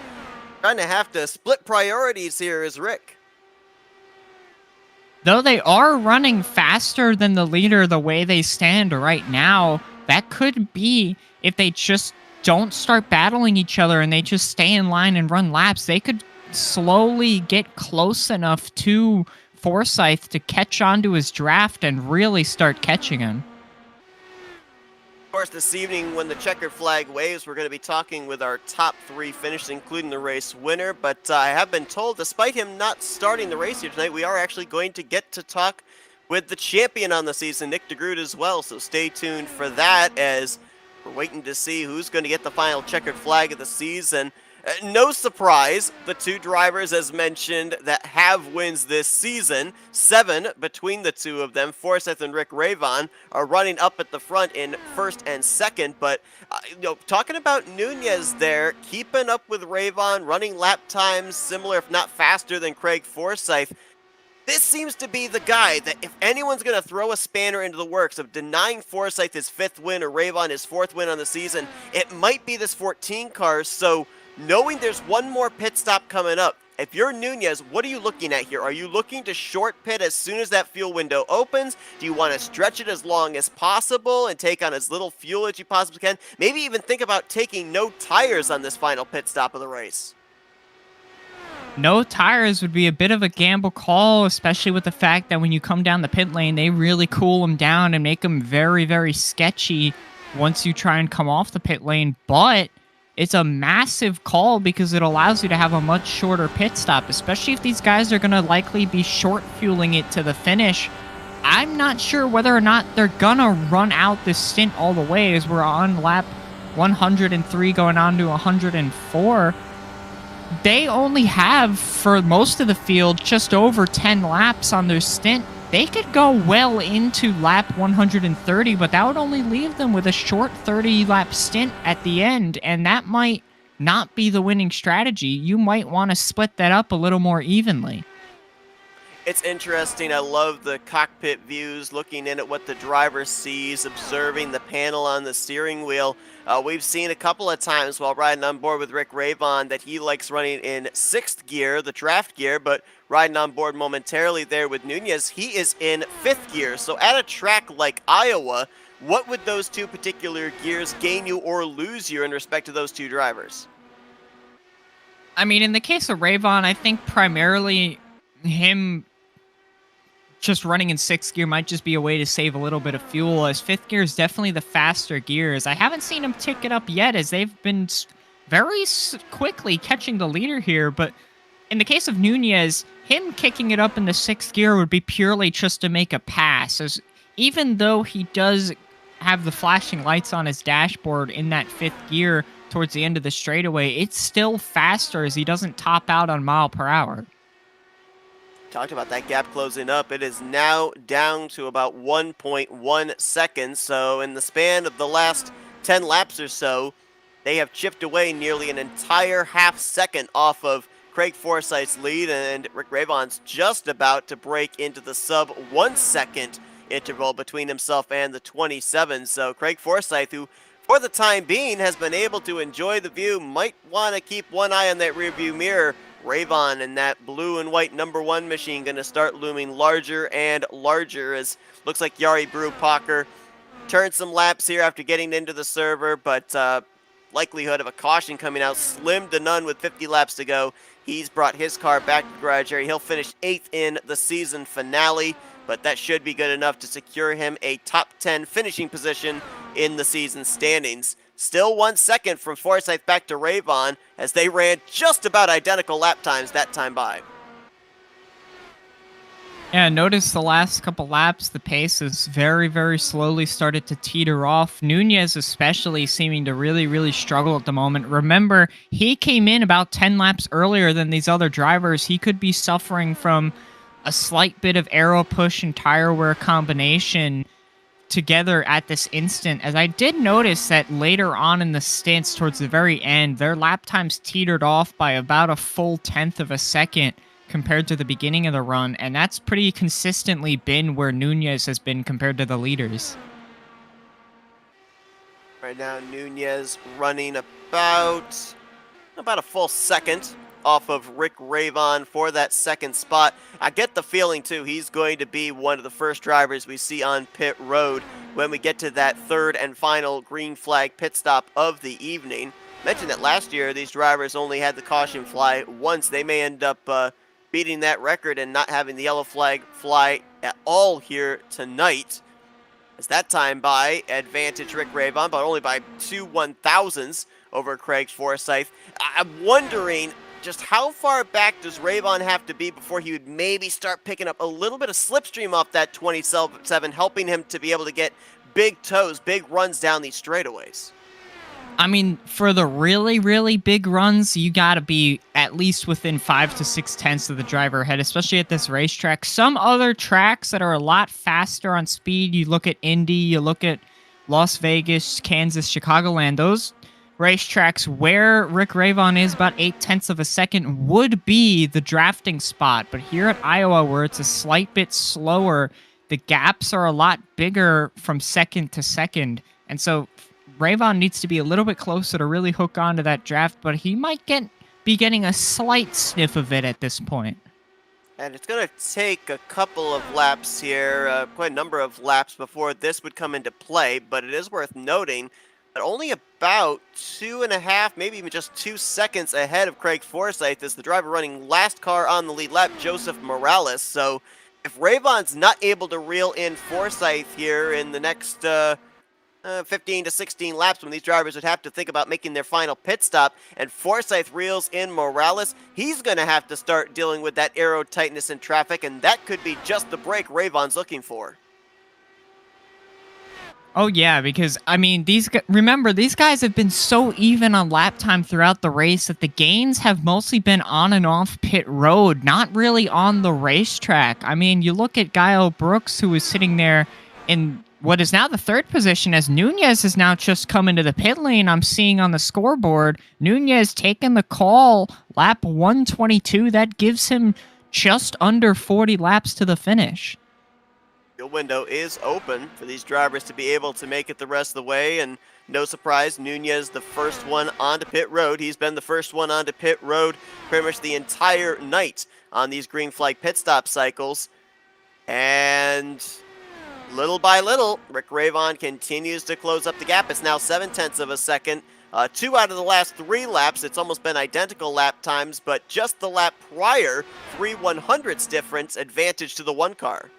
[SPEAKER 1] trying to have to split priorities here is Rick.
[SPEAKER 2] Though they are running faster than the leader the way they stand right now, that could be if they just don't start battling each other and they just stay in line and run laps, they could slowly get close enough to Forsyth to catch onto his draft and really start catching him.
[SPEAKER 1] Of course, this evening when the checkered flag waves, we're going to be talking with our top 3 finishes, including the race winner. But I have been told, despite him not starting the race here tonight, we are actually going to get to talk with the champion on the season, Nick DeGroot, as well. So stay tuned for that as we're waiting to see who's going to get the final checkered flag of the season. No surprise, the 2 drivers, as mentioned, that have wins this season, 7 between the 2 of them, Forsyth and Rick Ravon, are running up at the front in 1st and 2nd. But, talking about Nunez there, keeping up with Ravon, running lap times similar, if not faster, than Craig Forsyth. This seems to be the guy that if anyone's going to throw a spanner into the works of denying Forsyth his 5th win or Ravon his 4th win on the season, it might be this 14 car. So knowing there's one more pit stop coming up, if you're Nunez, what are you looking at here? Are you looking to short pit as soon as that fuel window opens? Do you want to stretch it as long as possible and take on as little fuel as you possibly can? Maybe even think about taking no tires on this final pit stop of the race.
[SPEAKER 2] No tires would be a bit of a gamble call, especially with the fact that when you come down the pit lane, they really cool them down and make them very, very sketchy once you try and come off the pit lane. But it's a massive call because it allows you to have a much shorter pit stop, especially if these guys are going to likely be short fueling it to the finish. I'm not sure whether or not they're going to run out this stint all the way as we're on lap 103 going on to 104. They only have, for most of the field, just over 10 laps on their stint. They could go well into lap 130, but that would only leave them with a short 30-lap stint at the end, and that might not be the winning strategy. You might want to split that up a little more evenly.
[SPEAKER 1] It's interesting. I love the cockpit views, looking in at what the driver sees, observing the panel on the steering wheel. We've seen a couple of times while riding on board with Rick Ravon that he likes running in 6th gear, the draft gear, but riding on board momentarily there with Nunez, he is in 5th gear. So at a track like Iowa, what would those two particular gears gain you or lose you in respect to those two drivers?
[SPEAKER 2] I mean, in the case of Ravon, I think primarily him just running in 6th gear might just be a way to save a little bit of fuel, as 5th gear is definitely the faster gears. I haven't seen him tick it up yet, as they've been very quickly catching the leader here, but in the case of Nunez, him kicking it up in the 6th gear would be purely just to make a pass, as even though he does have the flashing lights on his dashboard in that 5th gear towards the end of the straightaway, it's still faster as he doesn't top out on mile per hour.
[SPEAKER 1] Talked about that gap closing up. It is now down to about 1.1 seconds. So in the span of the last 10 laps or so, they have chipped away nearly an entire half second off of Craig Forsyth's lead, and Rick Ravon's just about to break into the sub 1 second interval between himself and the 27. So Craig Forsyth, who for the time being has been able to enjoy the view, might want to keep one eye on that rearview mirror. Ravon and that blue and white #1 machine going to start looming larger and larger, as looks like Jari Brewpacher turned some laps here after getting into the server, but likelihood of a caution coming out slim to none with 50 laps to go. He's brought his car back to the garage area. He'll finish 8th in the season finale, but that should be good enough to secure him a top 10 finishing position in the season standings. Still 1 second from Forsyth back to Ravon, as they ran just about identical lap times that time by.
[SPEAKER 2] Yeah, notice the last couple laps, the pace has very, very slowly started to teeter off. Nunez especially seeming to really, really struggle at the moment. Remember, he came in about 10 laps earlier than these other drivers. He could be suffering from a slight bit of aero push and tire wear combination together at this instant, as I did notice that later on in the stints towards the very end, their lap times teetered off by about a full 1/10 of a second compared to the beginning of the run, and that's pretty consistently been where Nunez has been compared to the leaders.
[SPEAKER 1] Right now, Nunez running about a full second off of Rick Ravon for that second spot. I get the feeling, too, he's going to be one of the first drivers we see on pit road when we get to that third and final green flag pit stop of the evening. Mentioned that last year, these drivers only had the caution fly once. They may end up beating that record and not having the yellow flag fly at all here tonight. As that time by, advantage Rick Ravon, but only by 2 1/1000ths over Craig Forsyth. I'm wondering just how far back does Ravon have to be before he would maybe start picking up a little bit of slipstream off that 27, helping him to be able to get big toes, big runs down these straightaways?
[SPEAKER 2] I mean, for the really, really big runs, you got to be at least within 5 to 6 tenths of the driver ahead, especially at this racetrack. Some other tracks that are a lot faster on speed, you look at Indy, you look at Las Vegas, Kansas, Chicagoland, those racetracks where Rick Ravon is about 8 tenths of a second would be the drafting spot. But here at Iowa, where it's a slight bit slower, the gaps are a lot bigger from second to second. And so Ravon needs to be a little bit closer to really hook onto that draft, but he might be getting a slight sniff of it at this point.
[SPEAKER 1] And it's going to take a couple of laps here, quite a number of laps before this would come into play, but it is worth noting that only about 2.5, maybe even just 2 seconds ahead of Craig Forsyth is the driver running last car on the lead lap, Joseph Morales. So if Ravon's not able to reel in Forsyth here in the next 15 to 16 laps when these drivers would have to think about making their final pit stop. And Forsyth reels in Morales. He's going to have to start dealing with that aero tightness in traffic, and that could be just the break Rayvon's looking for.
[SPEAKER 2] Oh yeah, because I mean, remember these guys have been so even on lap time throughout the race that the gains have mostly been on and off pit road, not really on the racetrack. I mean, you look at Guile Brooks, who is sitting there in what is now the third position, as Nunez has now just come into the pit lane. I'm seeing on the scoreboard, Nunez taking the call, lap 122. That gives him just under 40 laps to the finish.
[SPEAKER 1] The window is open for these drivers to be able to make it the rest of the way, and no surprise, Nunez the first one onto pit road. He's been the first one onto pit road pretty much the entire night on these green flag pit stop cycles. And little by little, Rick Rayvon continues to close up the gap. It's now 0.7 of a second. 2 out of the last 3 laps, it's almost been identical lap times, but just the lap prior, 3/100ths difference, advantage to the one car.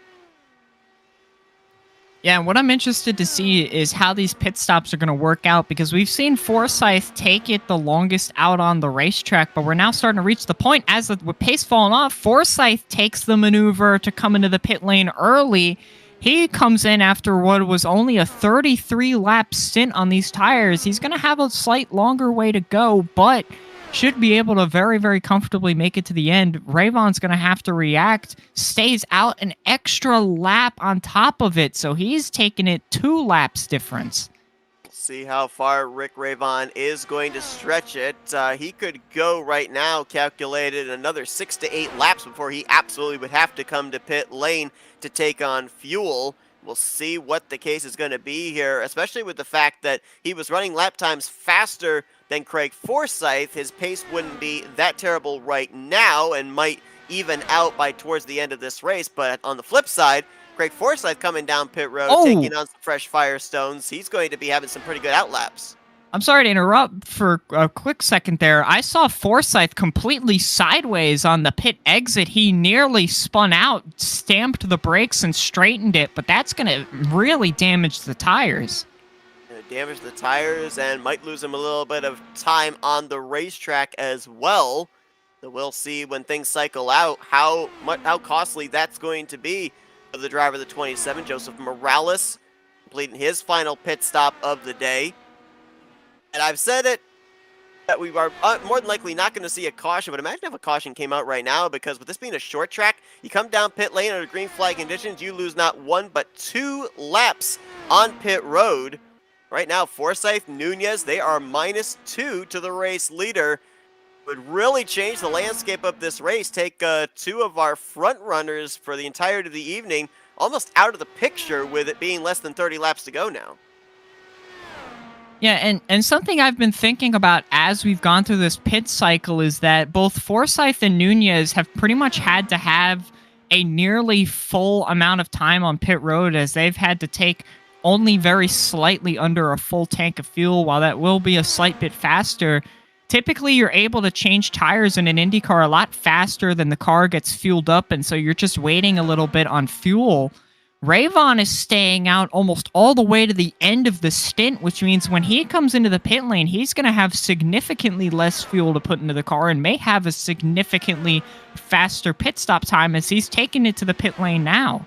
[SPEAKER 2] Yeah, and what I'm interested to see is how these pit stops are going to work out, because we've seen Forsyth take it the longest out on the racetrack, but we're now starting to reach the point as with pace falling off, Forsyth takes the maneuver to come into the pit lane early. He comes in after what was only a 33-lap stint on these tires. He's going to have a slight longer way to go, but should be able to very, very comfortably make it to the end. Rayvon's going to have to react, stays out an extra lap on top of it, so he's taking it 2 laps difference.
[SPEAKER 1] See how far Rick Rayvon is going to stretch it. He could go right now, calculated another 6 to 8 laps before he absolutely would have to come to pit lane to take on fuel. We'll see what the case is going to be here, especially with the fact that he was running lap times faster than Craig Forsyth. His pace wouldn't be that terrible right now and might even out by towards the end of this race. But on the flip side, Craig Forsyth coming down pit road, taking on some fresh Firestones. He's going to be having some pretty good outlaps.
[SPEAKER 2] I'm sorry to interrupt for a quick second there. I saw Forsyth completely sideways on the pit exit. He nearly spun out, stamped the brakes, and straightened it, but that's going to really damage the tires.
[SPEAKER 1] Damage the tires and might lose him a little bit of time on the racetrack as well. So we'll see when things cycle out how costly that's going to be for the driver of the 27, Joseph Morales, completing his final pit stop of the day. And I've said it, that we are more than likely not going to see a caution, but imagine if a caution came out right now, because with this being a short track, you come down pit lane under green flag conditions, you lose not 1 but 2 laps on pit road. Right now, Forsyth, Nunez, they are -2 to the race leader. Would really change the landscape of this race, take 2 of our front runners for the entirety of the evening almost out of the picture, with it being less than 30 laps to go now.
[SPEAKER 2] Yeah, and something I've been thinking about as we've gone through this pit cycle is that both Forsyth and Nunez have pretty much had to have a nearly full amount of time on pit road, as they've had to take only very slightly under a full tank of fuel. While that will be a slight bit faster, typically you're able to change tires in an IndyCar a lot faster than the car gets fueled up, and so you're just waiting a little bit on fuel. Rayvon is staying out almost all the way to the end of the stint, which means when he comes into the pit lane, he's going to have significantly less fuel to put into the car and may have a significantly faster pit stop time, as he's taking it to the pit lane now.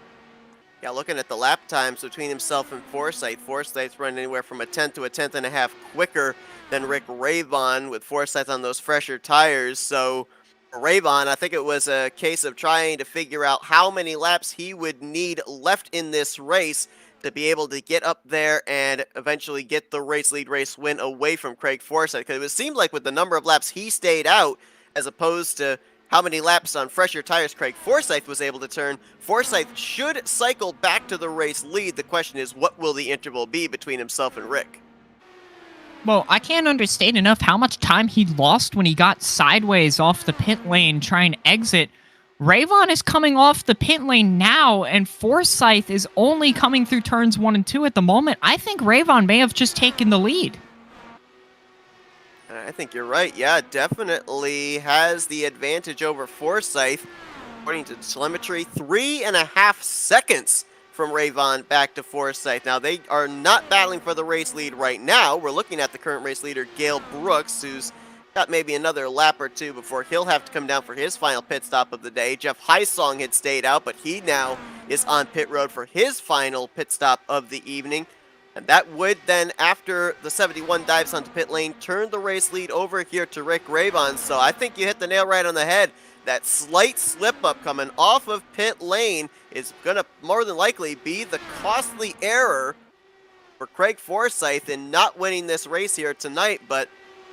[SPEAKER 1] Yeah, looking at the lap times between himself and Forsyth's running anywhere from a 10th to a 10th and a half quicker than Rick Rayvon, with Forsyth on those fresher tires. So for Rayvon, I think it was a case of trying to figure out how many laps he would need left in this race to be able to get up there and eventually get the race lead race win away from Craig Forsyth. Because it seemed like with the number of laps he stayed out, as opposed to how many laps on fresher tires Craig Forsyth was able to turn, Forsyth should cycle back to the race lead. The question is, what will the interval be between himself and Rick?
[SPEAKER 2] Well, I can't understate enough how much time he lost when he got sideways off the pit lane trying to exit. Rayvon is coming off the pit lane now, and Forsyth is only coming through turns 1 and 2 at the moment. I think Rayvon may have just taken the lead.
[SPEAKER 1] I think you're right. Yeah, definitely has the advantage over Forsyth. According to telemetry, 3.5 seconds from Rayvon back to Forsyth. Now, they are not battling for the race lead right now. We're looking at the current race leader, Gale Brooks, who's got maybe another lap or two before he'll have to come down for his final pit stop of the day. Jeff Heisong had stayed out, but he now is on pit road for his final pit stop of the evening. And that would then, after the 71 dives onto pit lane, turn the race lead over here to Rick Rayvon. So I think you hit the nail right on the head. That slight slip-up coming off of pit lane is going to more than likely be the costly error for Craig Forsyth in not winning this race here tonight. But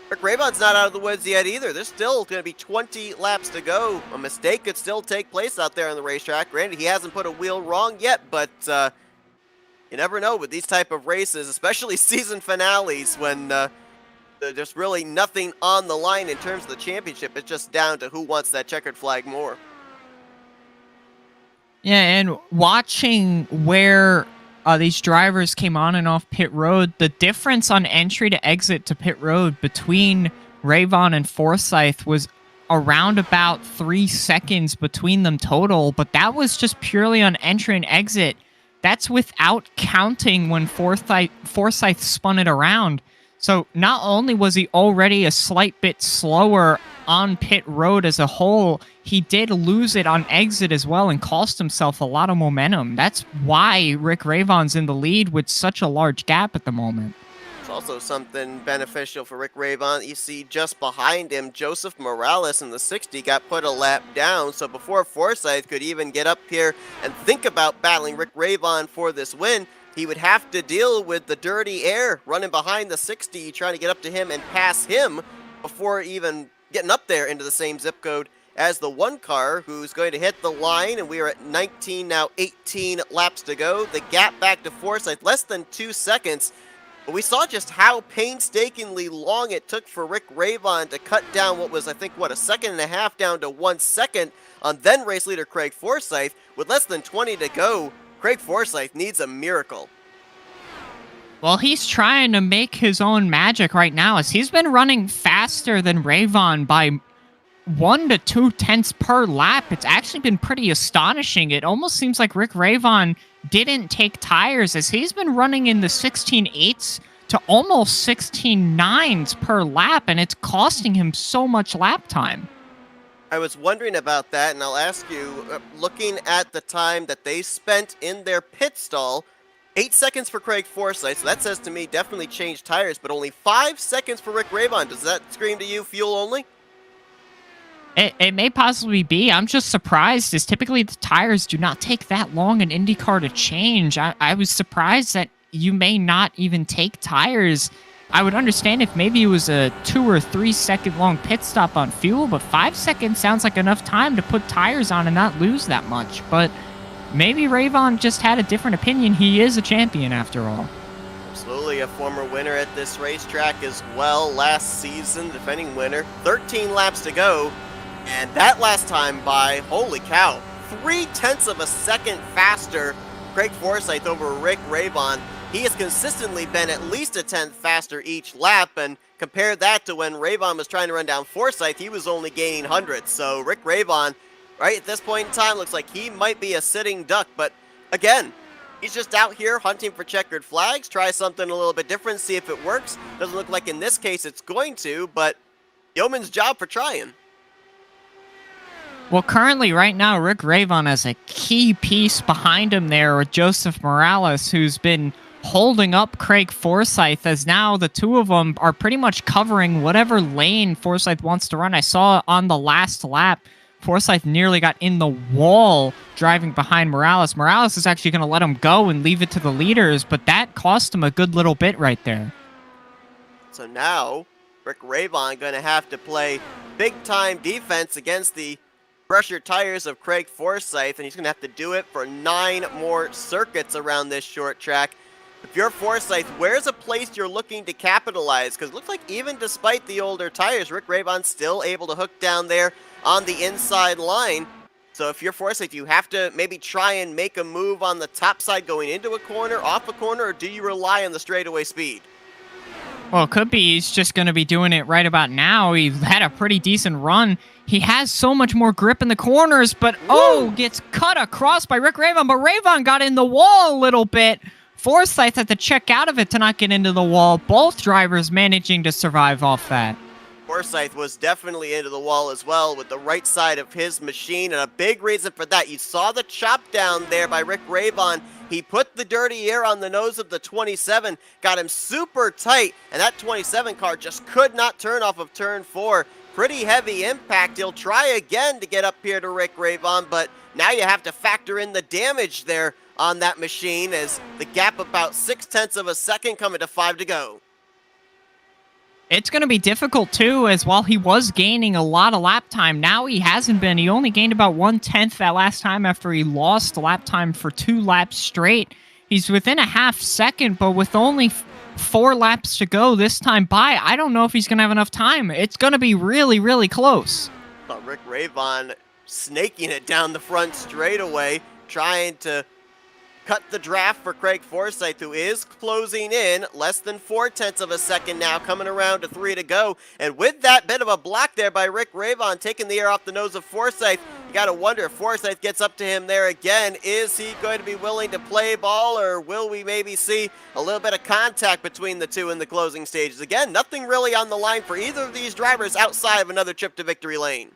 [SPEAKER 1] Rick Rayvon's not out of the woods yet either. There's still going to be 20 laps to go. A mistake could still take place out there on the racetrack. Granted, he hasn't put a wheel wrong yet, but you never know with these type of races, especially season finales when there's really nothing on the line in terms of the championship. It's just down to who wants that checkered flag more.
[SPEAKER 2] Yeah, and watching where these drivers came on and off pit road, the difference on entry to exit to pit road between Rayvon and Forsyth was around about 3 seconds between them total, but that was just purely on entry and exit. That's without counting when Forsyth spun it around. So not only was he already a slight bit slower on pit road as a whole, he did lose it on exit as well and cost himself a lot of momentum. That's why Rick Rayvon's in the lead with such a large gap at the moment.
[SPEAKER 1] It's also something beneficial for Rick Rayvon. You see just behind him, Joseph Morales in the 60 got put a lap down. So before Forsyth could even get up here and think about battling Rick Rayvon for this win, he would have to deal with the dirty air running behind the 60, trying to get up to him and pass him before even getting up there into the same zip code as the one car who's going to hit the line. And we are at 19 now, 18 laps to go. The gap back to Forsyth, less than 2 seconds. But we saw just how painstakingly long it took for Rick Rayvon to cut down what was, I think, a second and a half down to 1 second on then race leader Craig Forsyth. With less than 20 to go, Craig Forsyth needs a miracle.
[SPEAKER 2] Well, he's trying to make his own magic right now, as he's been running faster than Rayvon by 1 to 2 tenths per lap. It's actually been pretty astonishing. It almost seems like Rick Rayvon didn't take tires, as he's been running in the 16.8s to almost 16.9s per lap, and it's costing him so much lap time.
[SPEAKER 1] I was wondering about that, and I'll ask you, looking at the time that they spent in their pit stall, 8 seconds for Craig Forsyth, so that says to me definitely changed tires, but only 5 seconds for Rick Rayvon. Does that scream to you fuel only?
[SPEAKER 2] It may possibly be. I'm just surprised, as typically the tires do not take that long in IndyCar to change. I was surprised that you may not even take tires. I would understand if maybe it was a 2 or 3 second long pit stop on fuel, but 5 seconds sounds like enough time to put tires on and not lose that much. But maybe Rayvon just had a different opinion. He is a champion after all.
[SPEAKER 1] Absolutely, a former winner at this racetrack as well last season, defending winner. 13 laps to go, and that last time by, holy cow, 0.3 of a second faster Craig Forsyth over Rick Rayvon. He has consistently been at least a tenth faster each lap, and compare that to when Rayvon was trying to run down Forsyth, he was only gaining hundreds. So Rick Rayvon, right at this point in time, looks like he might be a sitting duck, but again, he's just out here hunting for checkered flags, try something a little bit different, see if it works. Doesn't look like in this case it's going to, but yeoman's job for trying.
[SPEAKER 2] Well, currently, right now, Rick Rayvon has a key piece behind him there with Joseph Morales, who's been holding up Craig Forsyth, as now the two of them are pretty much covering whatever lane Forsyth wants to run. I saw on the last lap, Forsyth nearly got in the wall driving behind Morales. Morales is actually going to let him go and leave it to the leaders, but that cost him a good little bit right there.
[SPEAKER 1] So now, Rick Rayvon going to have to play big-time defense against the pressure tires of Craig Forsyth, and he's going to have to do it for 9 more circuits around this short track. If you're Forsyth, where's a place you're looking to capitalize? Because it looks like even despite the older tires, Rick Rayvon's still able to hook down there on the inside line. So if you're Forsyth, you have to maybe try and make a move on the top side going into a corner, off a corner, or do you rely on the straightaway speed?
[SPEAKER 2] Well, it could be he's just going to be doing it right about now. He had a pretty decent run. He has so much more grip in the corners, but
[SPEAKER 1] Woo!
[SPEAKER 2] gets cut across by Rick Ravon. But Ravon got in the wall a little bit. Forsyth had to check out of it to not get into the wall. Both drivers managing to survive off that.
[SPEAKER 1] Forsyth was definitely into the wall as well with the right side of his machine, and a big reason for that, you saw the chop down there by Rick Ravon. He put the dirty air on the nose of the 27, got him super tight, and that 27 car just could not turn off of turn 4. Pretty heavy impact. He'll try again to get up here to Rick Ravon, but now you have to factor in the damage there on that machine as the gap about 0.6 of a second coming to 5 to go.
[SPEAKER 2] It's going to be difficult, too, as while he was gaining a lot of lap time, now he hasn't been. He only gained about 1/10 that last time after he lost lap time for 2 laps straight. He's within a half second, but with only 4 laps to go this time by, I don't know if he's going to have enough time. It's going to be really, really close.
[SPEAKER 1] But Rick Ravon snaking it down the front straightaway, trying to cut the draft for Craig Forsyth, who is closing in less than 0.4 of a second now, coming around to 3 to go. And with that bit of a block there by Rick Ravon, taking the air off the nose of Forsyth, you got to wonder if Forsyth gets up to him there again. Is he going to be willing to play ball, or will we maybe see a little bit of contact between the two in the closing stages? Again, nothing really on the line for either of these drivers outside of another trip to victory lane.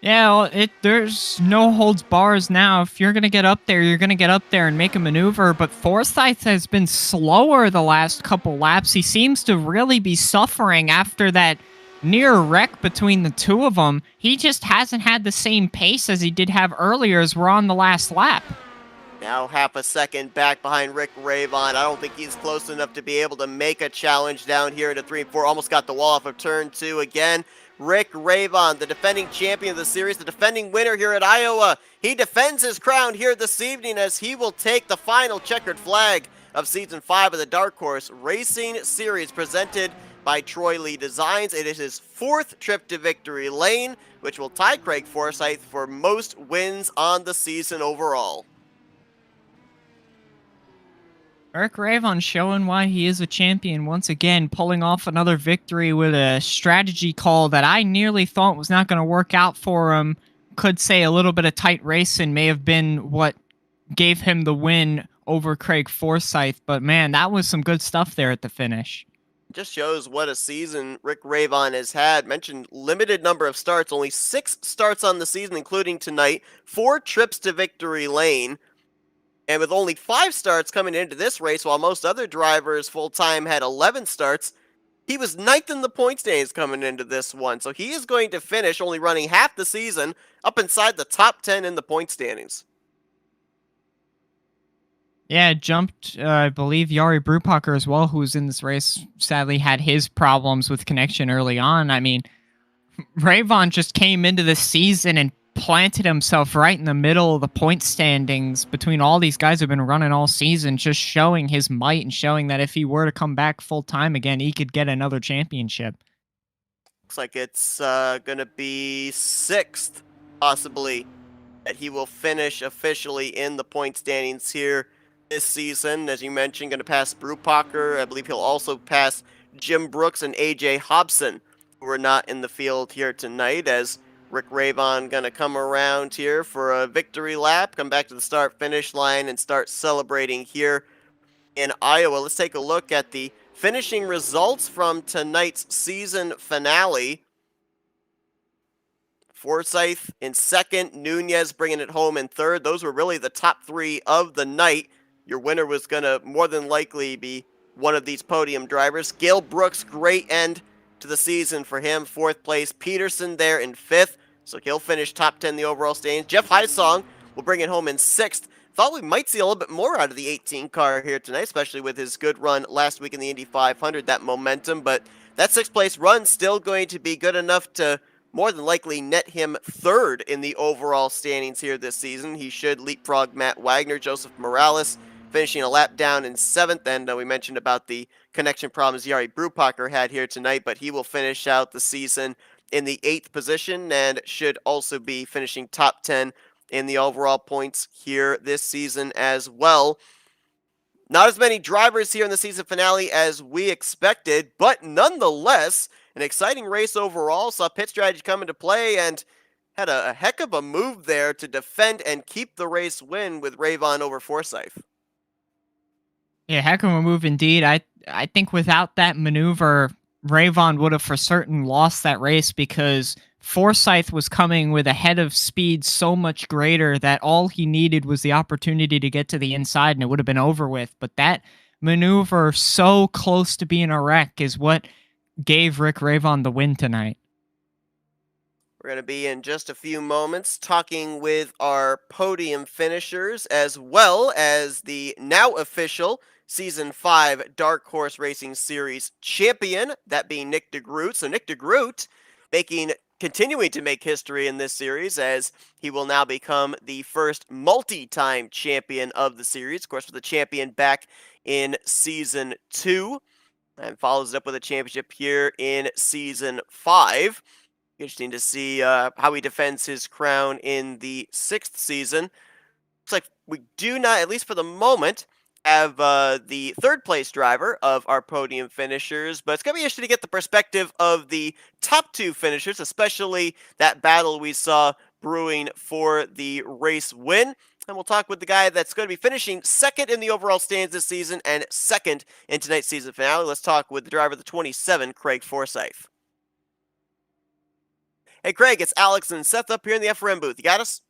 [SPEAKER 2] Yeah, well, there's no holds bars now. If you're going to get up there, you're going to get up there and make a maneuver. But Forsyth has been slower the last couple laps. He seems to really be suffering after that near wreck between the two of them. He just hasn't had the same pace as he did have earlier as we're on the last lap.
[SPEAKER 1] Now half a second back behind Rick Ravon. I don't think he's close enough to be able to make a challenge down here into 3 and 4. Almost got the wall off of turn 2 again. Rick Ravon, the defending champion of the series, the defending winner here at Iowa. He defends his crown here this evening as he will take the final checkered flag of Season 5 of the Dark Horse Racing Series presented by Troy Lee Designs. It is his 4th trip to victory lane, which will tie Craig Forsyth for most wins on the season overall.
[SPEAKER 2] Rick Ravon showing why he is a champion once again, pulling off another victory with a strategy call that I nearly thought was not going to work out for him. Could say a little bit of tight racing may have been what gave him the win over Craig Forsyth, but man, that was some good stuff there at the finish.
[SPEAKER 1] Just shows what a season Rick Ravon has had. Mentioned limited number of starts, only 6 starts on the season, including tonight, 4 trips to victory lane. And with only 5 starts coming into this race, while most other drivers full-time had 11 starts, he was 9th in the point standings coming into this one. So he is going to finish only running half the season up inside the top 10 in the point standings.
[SPEAKER 2] Yeah, jumped, I believe, Yari Brupacher as well, who was in this race, sadly had his problems with connection early on. I mean, Ravon just came into the season and planted himself right in the middle of the point standings between all these guys who've been running all season, just showing his might and showing that if he were to come back full time again, he could get another championship.
[SPEAKER 1] Looks like it's going to be 6th, possibly, that he will finish officially in the point standings here this season. As you mentioned, going to pass Brupacher. I believe he'll also pass Jim Brooks and AJ Hobson, who are not in the field here tonight, as Rick Ravon going to come around here for a victory lap, come back to the start-finish line, and start celebrating here in Iowa. Let's take a look at the finishing results from tonight's season finale. Forsyth in 2nd, Nunez bringing it home in 3rd. Those were really the top 3 of the night. Your winner was going to more than likely be one of these podium drivers. Gale Brooks, great end to the season for him, 4th place. Peterson there in 5th, so he'll finish top 10 in the overall standings. Jeff Heisong will bring it home in 6th. Thought we might see a little bit more out of the 18 car here tonight, especially with his good run last week in the Indy 500, that momentum. But that 6th place run still going to be good enough to more than likely net him 3rd in the overall standings here this season. He should leapfrog Matt Wagner, Joseph Morales, finishing a lap down in 7th. And we mentioned about the connection problems Yari Brupacher had here tonight, but he will finish out the season in the 8th position and should also be finishing top 10 in the overall points here this season as well. Not as many drivers here in the season finale as we expected, but nonetheless, an exciting race overall. Saw pit strategy come into play and had a heck of a move there to defend and keep the race win with Ravon over Forsyth.
[SPEAKER 2] Yeah, heck of a move indeed. I think without that maneuver, Rayvon would have for certain lost that race because Forsyth was coming with a head of speed so much greater that all he needed was the opportunity to get to the inside and it would have been over with. But that maneuver so close to being a wreck is what gave Rick Rayvon the win tonight.
[SPEAKER 1] We're going to be in just a few moments talking with our podium finishers as well as the now official Season 5 Dark Horse Racing Series champion, that being Nick DeGroot. So Nick DeGroot continuing to make history in this series as he will now become the first multi-time champion of the series. Of course, with the champion back in Season 2 and follows it up with a championship here in Season 5. Interesting to see how he defends his crown in the 6th season. Looks like we do not, at least for the moment, have the 3rd place driver of our podium finishers, but it's going to be interesting to get the perspective of the top 2 finishers, especially that battle we saw brewing for the race win. And we'll talk with the guy that's going to be finishing 2nd in the overall standings this season and 2nd in tonight's season finale. Let's talk with the driver of the 27, Craig Forsyth. Hey, Craig, it's Alex and Seth up here in the FRM booth. You got us?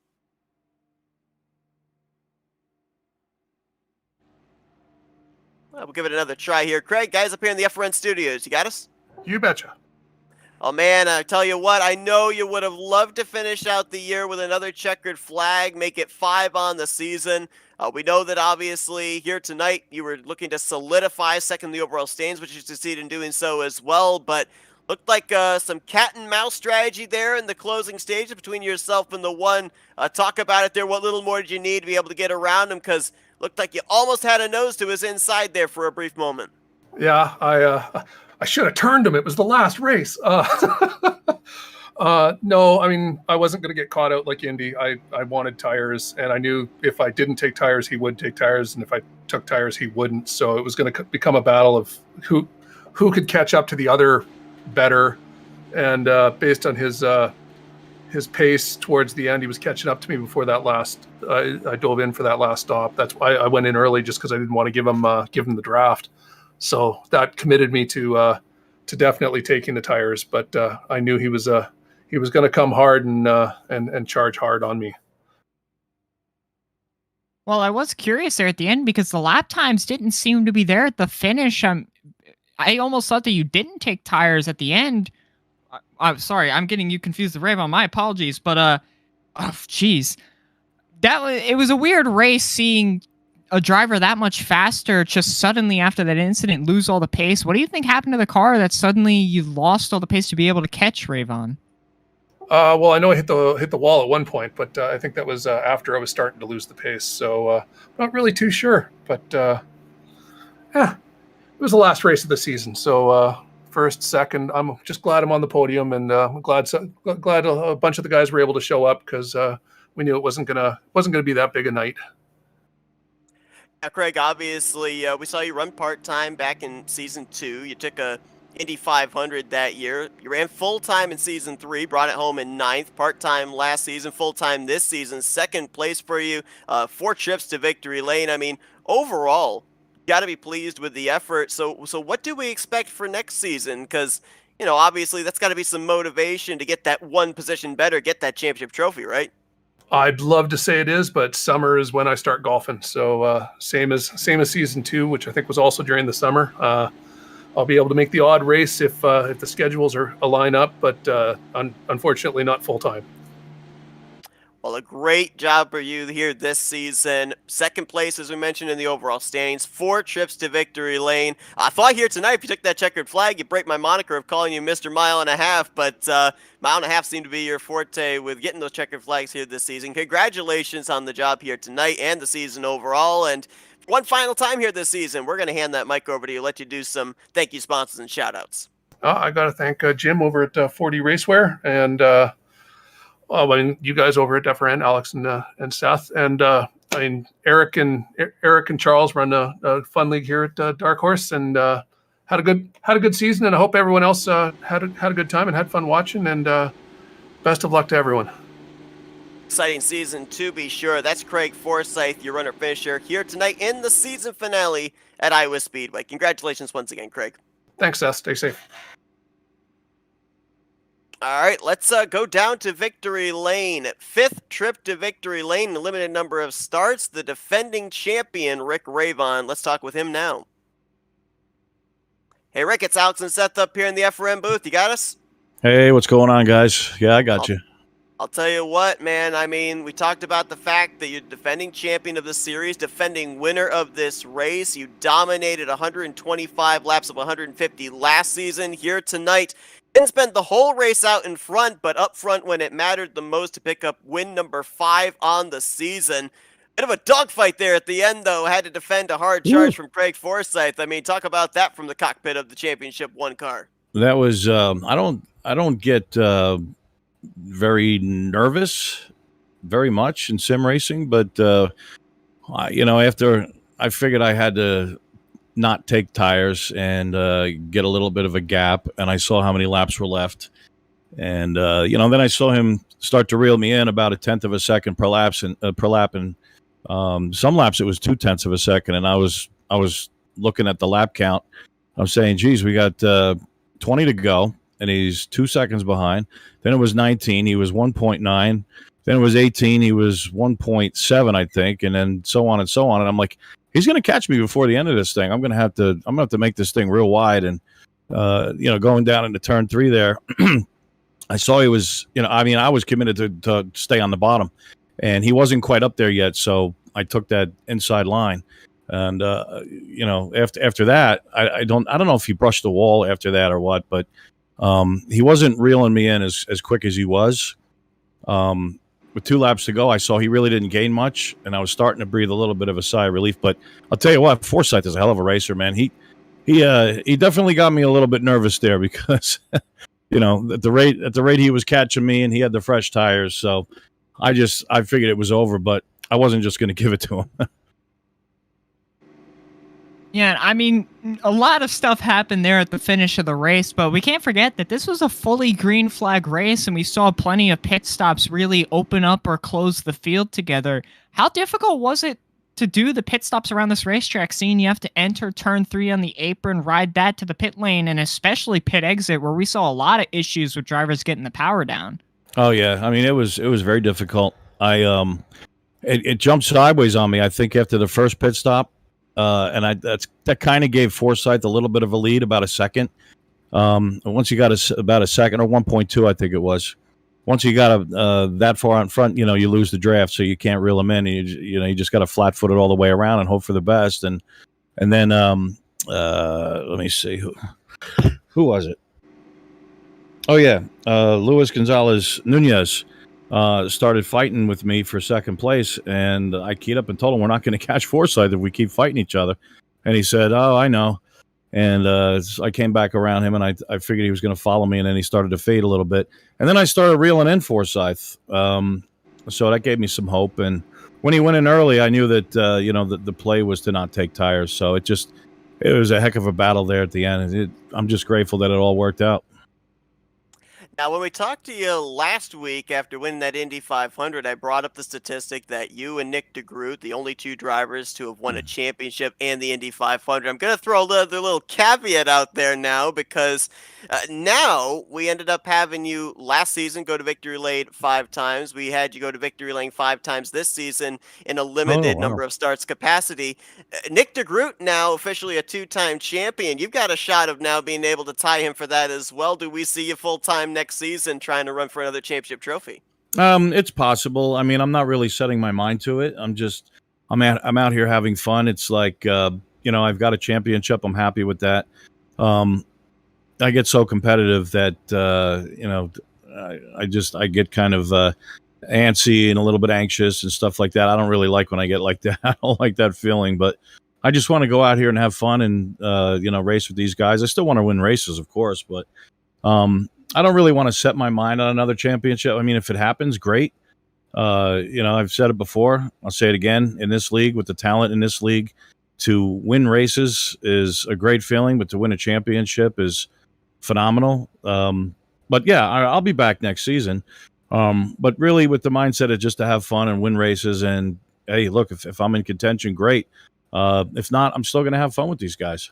[SPEAKER 1] Well, we'll give it another try here. Craig, guys up here in the FRN studios. You got us?
[SPEAKER 3] You betcha.
[SPEAKER 1] Oh, man, I tell you what, I know you would have loved to finish out the year with another checkered flag, make it 5 on the season. We know that obviously here tonight you were looking to solidify 2nd in the overall standings, which you succeeded in doing so as well, but looked like some cat and mouse strategy there in the closing stages between yourself and the one. Talk about it there. What little more did you need to be able to get around him? Because looked like you almost had a nose to his inside there for a brief moment.
[SPEAKER 3] Yeah, I should have turned him. It was the last race. No, I mean, I wasn't going to get caught out like Indy. I wanted tires, and I knew if I didn't take tires, he would take tires, and if I took tires, he wouldn't. So it was going to become a battle of who could catch up to the other better. And based on his pace towards the end, he was catching up to me before that last. I dove in for that last stop. That's why I went in early, just because I didn't want to give him the draft. So that committed me to definitely taking the tires. But I knew he was going to come hard and charge hard on me.
[SPEAKER 2] Well, I was curious there at the end because the lap times didn't seem to be there at the finish. I almost thought that you didn't take tires at the end. I'm sorry, I'm getting you confused with Ravon. My apologies, but jeez, it was a weird race seeing a driver that much faster just suddenly after that incident lose all the pace. What do you think happened to the car that suddenly you lost all the pace to be able to catch Ravon?
[SPEAKER 3] Well, I know I hit the wall at one point, but I think that was after I was starting to lose the pace. So not really too sure, but yeah, it was the last race of the season. So first, second, I'm just glad I'm on the podium, and I'm glad a bunch of the guys were able to show up because we knew it wasn't gonna be that big a night.
[SPEAKER 1] Yeah, Craig, obviously, we saw you run part-time back in Season 2. You took a Indy 500 that year. You ran full-time in Season 3, brought it home in 9th, part-time last season, full-time this season. 2nd place for you, 4 trips to victory lane. I mean, overall, got to be pleased with the effort. So what do we expect for next season? Because, you know, obviously that's got to be some motivation to get that one position better, get that championship trophy, right?
[SPEAKER 3] I'd love to say it is, but summer is when I start golfing. So same as Season 2, which I think was also during the summer. I'll be able to make the odd race if the schedules align up, but unfortunately not full time.
[SPEAKER 1] Well, a great job for you here this season. 2nd place, as we mentioned, in the overall standings. 4 trips to victory lane. I thought here tonight, if you took that checkered flag, you'd break my moniker of calling you Mr. Mile and a Half, but mile and a half seemed to be your forte with getting those checkered flags here this season. Congratulations on the job here tonight and the season overall. And one final time here this season, we're going to hand that mic over to you, let you do some thank you sponsors and shout-outs.
[SPEAKER 3] I got to thank Jim over at 4D Racewear and I mean, you guys over at FRN, Alex and Seth, and I mean, Eric and Charles run a fun league here at Dark Horse, and had a good season. And I hope everyone else had a good time and had fun watching. And best of luck to everyone.
[SPEAKER 1] Exciting season to be sure. That's Craig Forsyth, your runner finisher, here tonight in the season finale at Iowa Speedway. Congratulations once again, Craig.
[SPEAKER 3] Thanks, Seth. Stay safe.
[SPEAKER 1] All right, let's go down to Victory Lane. 5th trip to Victory Lane, a limited number of starts. The defending champion, Rick Ravon. Let's talk with him now. Hey, Rick, it's Alex and Seth up here in the FRM booth. You got us?
[SPEAKER 4] Hey, what's going on, guys? Yeah, I got you.
[SPEAKER 1] I'll tell you what, man. I mean, we talked about the fact that you're defending champion of the series, defending winner of this race. You dominated 125 laps of 150 last season. Here tonight, didn't spend the whole race out in front, but up front when it mattered the most to pick up win number 5 on the season. Bit of a dogfight there at the end, though. Had to defend a hard charge from Craig Forsyth. I mean, talk about that from the cockpit of the Championship 1 car.
[SPEAKER 4] That was I don't get very nervous very much in sim racing, but after I figured I had to not take tires and get a little bit of a gap, and I saw how many laps were left, and then I saw him start to reel me in about 1/10 of a second per lap, and some laps it was 0.2 of a second, and I was looking at the lap count. I'm saying, geez, we got 20 to go, and he's 2 seconds behind. Then it was 19, he was 1.9. Then it was 18, he was 1.7, I think, and then so on and so on. And I'm like, he's going to catch me before the end of this thing. I'm going to have to make this thing real wide. And going down into turn 3 there, I saw he was, I was committed to stay on the bottom, and he wasn't quite up there yet. So I took that inside line. And after that, I don't know if he brushed the wall after that or what, but he wasn't reeling me in as quick as he was. With 2 laps to go, I saw he really didn't gain much, and I was starting to breathe a little bit of a sigh of relief. But I'll tell you what, Forsyth is a hell of a racer, man. He definitely got me a little bit nervous there because at the rate he was catching me, and he had the fresh tires, so I figured it was over, but I wasn't just going to give it to him.
[SPEAKER 2] Yeah, I mean, a lot of stuff happened there at the finish of the race, but we can't forget that this was a fully green flag race, and we saw plenty of pit stops really open up or close the field together. How difficult was it to do the pit stops around this racetrack, seeing you have to enter turn 3 on the apron, ride that to the pit lane, and especially pit exit, where we saw a lot of issues with drivers getting the power down?
[SPEAKER 4] Oh, yeah. I mean, it was very difficult. It jumped sideways on me, I think, after the first pit stop. And that kind of gave Forsyth a little bit of a lead, about a second. Once you got about a second, or 1.2, I think it was. Once you got that far out in front, you lose the draft, so you can't reel them in. And you just got to flat foot it all the way around and hope for the best. And then let me see who was it? Oh yeah, Luis Gonzalez Nunez. Started fighting with me for second place, and I keyed up and told him we're not going to catch Forsyth if we keep fighting each other. And he said, "Oh, I know." And I came back around him, and I figured he was going to follow me, and then he started to fade a little bit. And then I started reeling in Forsyth, so that gave me some hope. And when he went in early, I knew that the play was to not take tires. So it was a heck of a battle there at the end. I'm just grateful that it all worked out.
[SPEAKER 1] Now, when we talked to you last week after winning that Indy 500, I brought up the statistic that you and Nick DeGroot, the only 2 drivers to have won a championship and the Indy 500. I'm going to throw the little caveat out there now, because now we ended up having you last season go to Victory Lane 5 times. We had you go to Victory Lane 5 times this season in a limited number of starts capacity. Nick DeGroot, now officially a 2-time champion. You've got a shot of now being able to tie him for that as well. Do we see you full-time next season trying to run for another championship trophy?
[SPEAKER 4] It's possible. I mean, I'm not really setting my mind to it. I'm out here having fun. It's like, I've got a championship. I'm happy with that. I get so competitive that, I get kind of antsy and a little bit anxious and stuff like that. I don't really like when I get like that. I don't like that feeling, but I just want to go out here and have fun and, race with these guys. I still want to win races, of course, but I don't really want to set my mind on another championship. I mean, if it happens, great. I've said it before. I'll say it again. In this league, with the talent in this league, to win races is a great feeling, but to win a championship is phenomenal. But yeah, I'll be back next season. But really, with the mindset of just to have fun and win races. And hey, look, if I'm in contention, great. If not, I'm still going to have fun with these guys.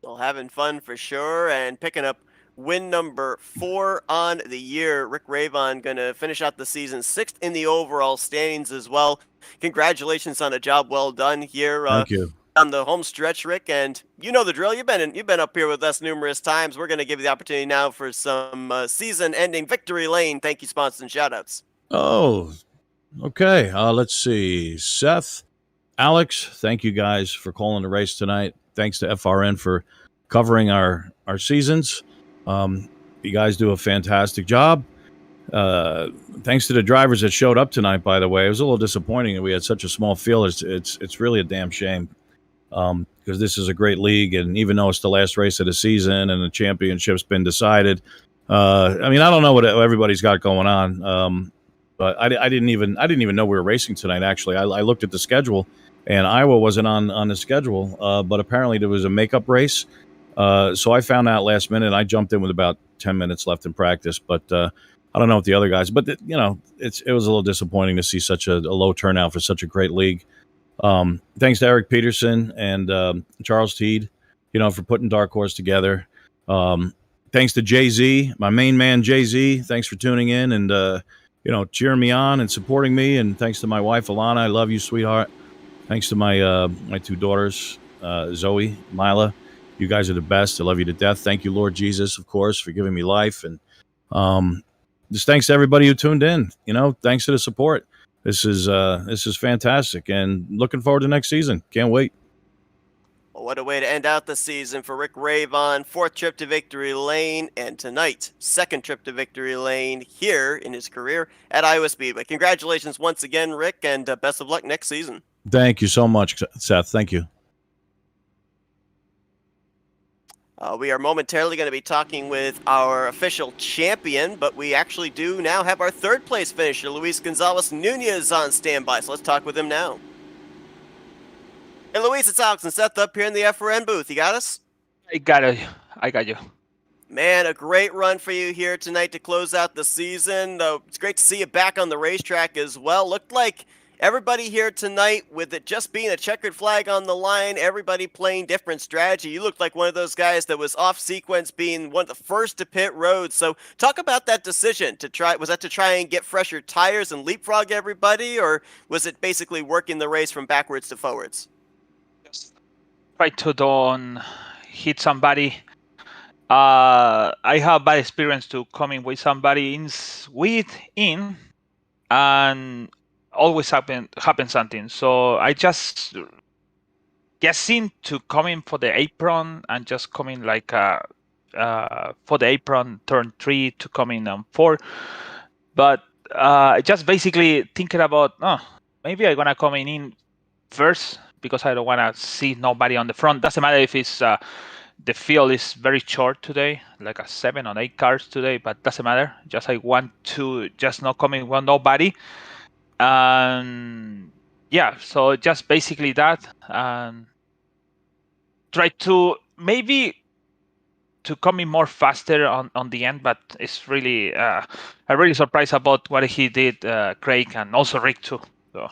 [SPEAKER 1] Well, having fun for sure, and picking up win number 4 on the year. Rick Ravon going to finish out the season 6th in the overall standings as well. Congratulations on a job well done here.
[SPEAKER 4] Thank you.
[SPEAKER 1] On the home stretch, Rick, and you know the drill. You've been up here with us numerous times. We're going to give you the opportunity now for some season-ending victory lane thank you, sponsors, and shoutouts.
[SPEAKER 4] Oh, okay. Let's see. Seth, Alex, thank you guys for calling the race tonight. Thanks to FRN for covering our seasons. You guys do a fantastic job. Thanks to the drivers that showed up tonight, by the way. It was a little disappointing that we had such a small field. It's really a damn shame. Because this is a great league, and even though it's the last race of the season and the championship's been decided, I don't know what everybody's got going on, but I didn't even know we were racing tonight. Actually, I looked at the schedule, and Iowa wasn't on the schedule, but apparently there was a makeup race. So I found out last minute. And I jumped in with about 10 minutes left in practice, but I don't know what the other guys. But it was a little disappointing to see such a low turnout for such a great league. Thanks to Eric Peterson and Charles Teed, for putting Dark Horse together. Thanks to Jay-Z, my main man Jay-Z. Thanks for tuning in and cheering me on and supporting me. And thanks to my wife Alana, I love you, sweetheart. Thanks to my my 2 daughters, Zoe, Mila. You guys are the best. I love you to death. Thank you, Lord Jesus, of course, for giving me life. And just thanks to everybody who tuned in. Thanks to the support. This is fantastic, and looking forward to next season. Can't wait.
[SPEAKER 1] Well, what a way to end out the season for Rick Ravon. 4th trip to victory lane, and tonight, 2nd trip to victory lane here in his career at Iowa Speedway. Congratulations once again, Rick, and best of luck next season.
[SPEAKER 4] Thank you so much, Seth. Thank you.
[SPEAKER 1] We are momentarily going to be talking with our official champion, but we actually do now have our 3rd place finisher, Luis Gonzalez Nunez, on standby. So let's talk with him now. Hey, Luis, it's Alex and Seth up here in the FRN booth. You got us?
[SPEAKER 5] I got you.
[SPEAKER 1] Man, a great run for you here tonight to close out the season. It's great to see you back on the racetrack as well. Looked like everybody here tonight, with it just being a checkered flag on the line, everybody playing different strategy. You looked like one of those guys that was off sequence, being one of the first to pit road. So talk about that decision to try. Was that to try and get fresher tires and leapfrog everybody, or was it basically working the race from backwards to forwards?
[SPEAKER 5] Just try to don't hit somebody. I have bad experience to coming with somebody in and always happen something. So I just guessing to coming for the apron and just coming like for the apron turn 3 to coming on 4. But just basically thinking about maybe I'm gonna come in first because I don't wanna see nobody on the front. Doesn't matter if it's the field is very short today, like a 7 or 8 cars today, but doesn't matter. Just I want to just not coming with nobody. And yeah, so just basically that, and try to maybe to come in more faster on the end, but it's really I'm really surprised about what he did, Craig, and also Rick too. So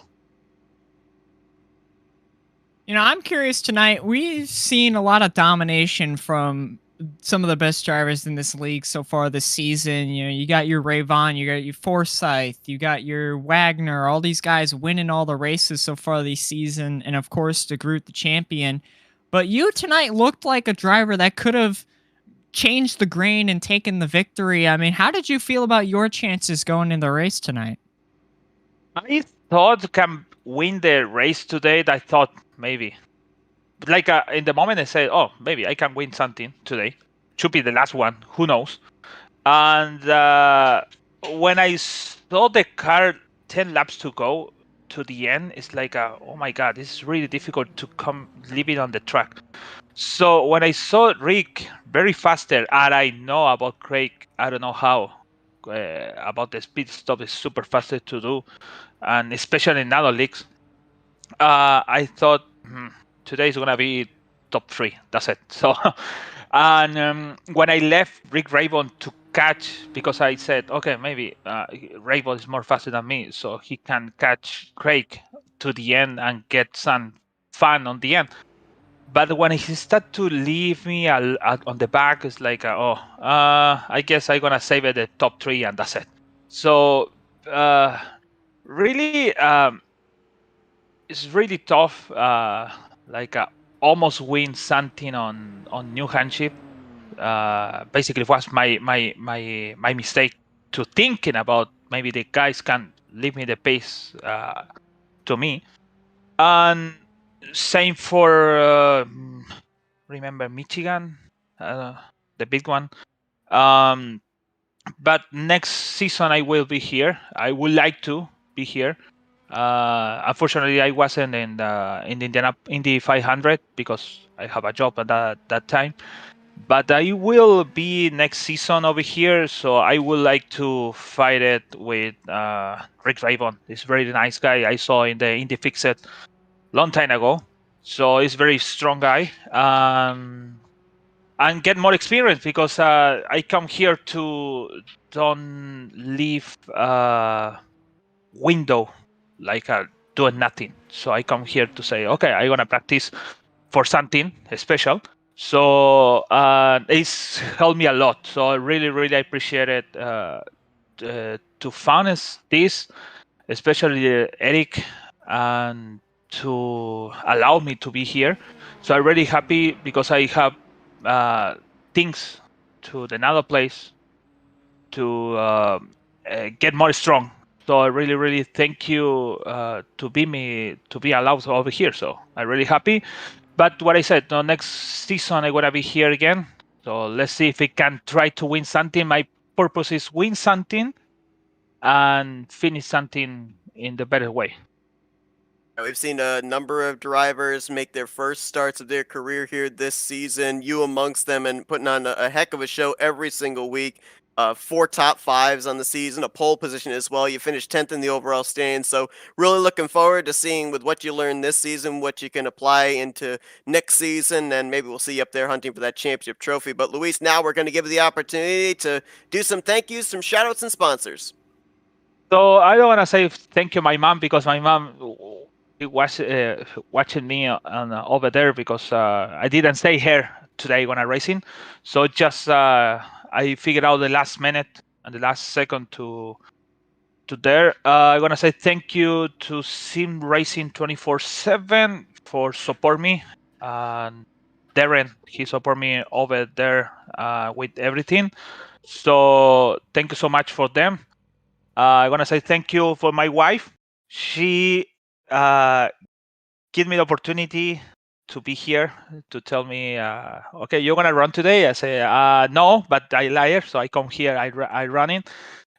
[SPEAKER 2] I'm curious tonight. We've seen a lot of domination from some of the best drivers in this league so far this season. You got your Ravon, you got your Forsyth, you got your Wagner, all these guys winning all the races so far this season, and of course DeGroot the champion. But you tonight looked like a driver that could have changed the grain and taken the victory. I mean, how did you feel about your chances going in the race tonight?
[SPEAKER 5] I thought can win the race today. I thought maybe. Like in the moment I said, oh, maybe I can win something today. Should be the last one. Who knows? And when I saw the car 10 laps to go to the end, it's like, oh my God, this is really difficult to come leaving on the track. So when I saw Rick very faster, and I know about Craig, I don't know how, about the speed stop is super fast to do, and especially in other leagues. I thought today is gonna be top 3. That's it. So, and when I left Rick Raven to catch, because I said, okay, maybe Raven is more faster than me, so he can catch Craig to the end and get some fun on the end. But when he started to leave me on the back, it's like, I guess I'm gonna save it the top 3 and that's it. So really, it's really tough. Like almost win something on New Hampshire. Basically, it was my mistake to thinking about maybe the guys can leave me the pace to me, and same for remember Michigan, the big one. But next season I will be here. I would like to be here. Unfortunately, I wasn't in the Indy 500 because I have a job at that time. But I will be next season over here, so I would like to fight it with Rick Raven. He's a very nice guy. I saw in the Indy Fixed long time ago, so he's a very strong guy. And get more experience because I come here to don't leave window like doing nothing. So I come here to say, okay, I'm gonna practice for something special. So it's helped me a lot. So I really appreciate it to found this, especially Eric, and to allow me to be here. So I'm really happy because I have things to another place to get more strong. So I really thank you to be allowed over here. So I'm really happy. But what I said, next season I'm gonna be here again. So let's see if we can try to win something. My purpose is win something and finish something in the better way.
[SPEAKER 1] We've seen a number of drivers make their first starts of their career here this season, you amongst them, and putting on a heck of a show every single week. 4 top 5s on the season, a pole position as well. You finished 10th in the overall standings, so really looking forward to seeing with what you learned this season, what you can apply into next season, and maybe we'll see you up there hunting for that championship trophy. But Luis, now we're going to give you the opportunity to do some thank yous, some shout outs, and sponsors.
[SPEAKER 5] So I don't want to say thank you, my mom, because my mom was watching me over there because I didn't stay here today when I racing. So just I figured out the last minute and the last second to there. I want to say thank you to Sim Racing 24/7 for support me. Darren, he support me over there with everything. So thank you so much for them. I want to say thank you for my wife. She give me the opportunity to be here to tell me, okay, you're gonna run today. I say no, but I liar, so I come here. I run it.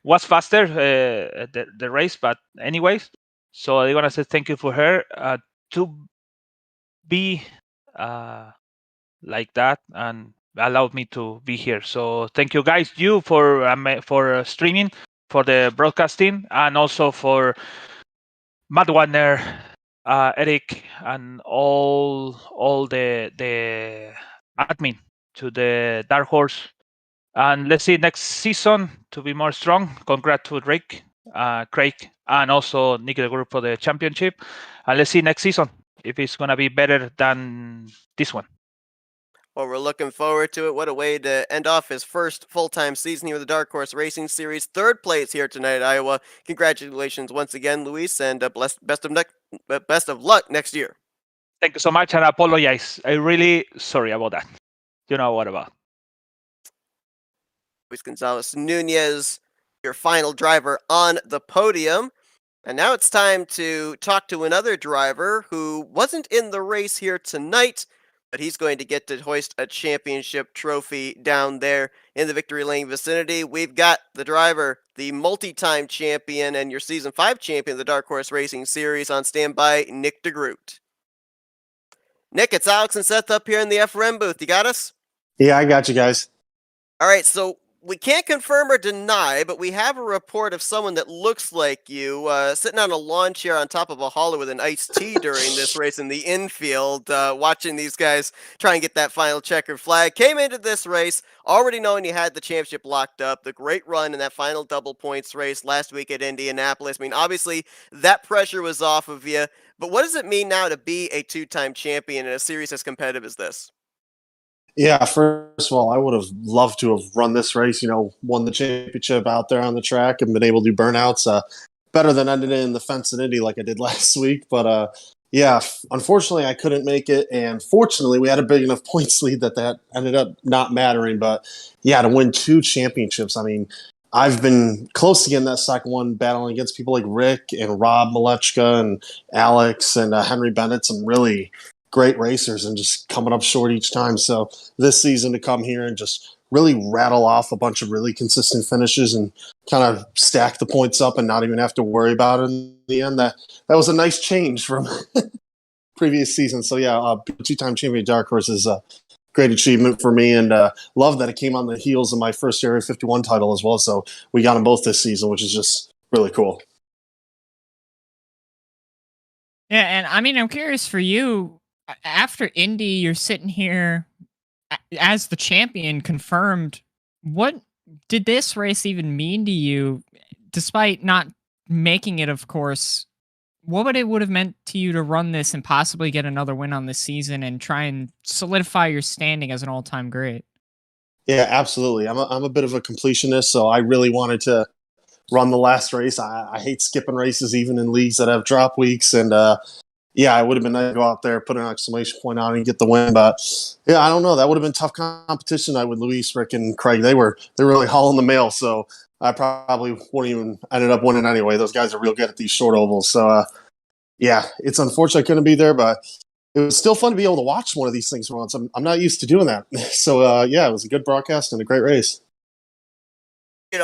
[SPEAKER 5] Was faster the race, but anyways. So I want to say thank you for her to be like that and allowed me to be here. So thank you guys, you for streaming, for the broadcasting, and also for Matt Warner, Eric, and all the admin to the Dark Horse. And let's see next season to be more strong. Congrats to Rick, Craig, and also Nick the Group for the championship. And let's see next season if it's gonna be better than this one.
[SPEAKER 1] Well, we're looking forward to it. What a way to end off his first full-time season here with the Dark Horse Racing Series. 3rd place here tonight at Iowa. Congratulations once again, Luis, and best of luck next year.
[SPEAKER 5] Thank you so much, and I apologize. I'm really sorry about that. You know what about.
[SPEAKER 1] Luis Gonzalez Nunez, your final driver on the podium. And now it's time to talk to another driver who wasn't in the race here tonight, but he's going to get to hoist a championship trophy down there in the Victory Lane vicinity. We've got the driver, the multi-time champion and your Season 5 champion of the Dark Horse Racing Series on standby, Nick DeGroot. Nick, it's Alex and Seth up here in the FRM booth. You got us?
[SPEAKER 6] Yeah, I got you guys.
[SPEAKER 1] All right, so we can't confirm or deny, but we have a report of someone that looks like you sitting on a lawn chair on top of a hauler with an iced tea during this race in the infield, watching these guys try and get that final checkered flag. Came into this race already knowing you had the championship locked up. The great run in that final double points race last week at Indianapolis. I mean, obviously, that pressure was off of you. But what does it mean now to be a two-time champion in a series as competitive as this?
[SPEAKER 6] Yeah, first of all, I would have loved to have run this race, won the championship out there on the track and been able to do burnouts. Better than ending it in the fence in Indy like I did last week. But yeah, unfortunately, I couldn't make it. And fortunately, we had a big enough points lead that ended up not mattering. But yeah, to win 2 championships, I mean, I've been close to getting that second one, battling against people like Rick and Rob Malechka and Alex and Henry Bennett, some really great racers, and just coming up short each time. So this season to come here and just really rattle off a bunch of really consistent finishes and kind of stack the points up and not even have to worry about it in the end, that was a nice change from previous season. So yeah, 2-time champion Dark Horse is a great achievement for me, and love that it came on the heels of my first Area 51 title as well. So we got them both this season, which is just really cool.
[SPEAKER 2] Yeah, and I mean, I'm curious for you. After Indy, you're sitting here as the champion confirmed. What did this race even mean to you, despite not making it, of course? What would have meant to you to run this and possibly get another win on this season and try and solidify your standing as an all-time great?
[SPEAKER 6] Yeah, absolutely. I'm a bit of a completionist, so I really wanted to run the last race. I hate skipping races, even in leagues that have drop weeks, and yeah, it would have been nice to go out there, put an exclamation point on, and get the win. But yeah, I don't know. That would have been tough competition. With Luis, Rick, and Craig. They were really hauling the mail. So I probably wouldn't even ended up winning anyway. Those guys are real good at these short ovals. So yeah, it's unfortunate I couldn't be there, but it was still fun to be able to watch one of these things for once. I'm not used to doing that. So yeah, it was a good broadcast and a great race.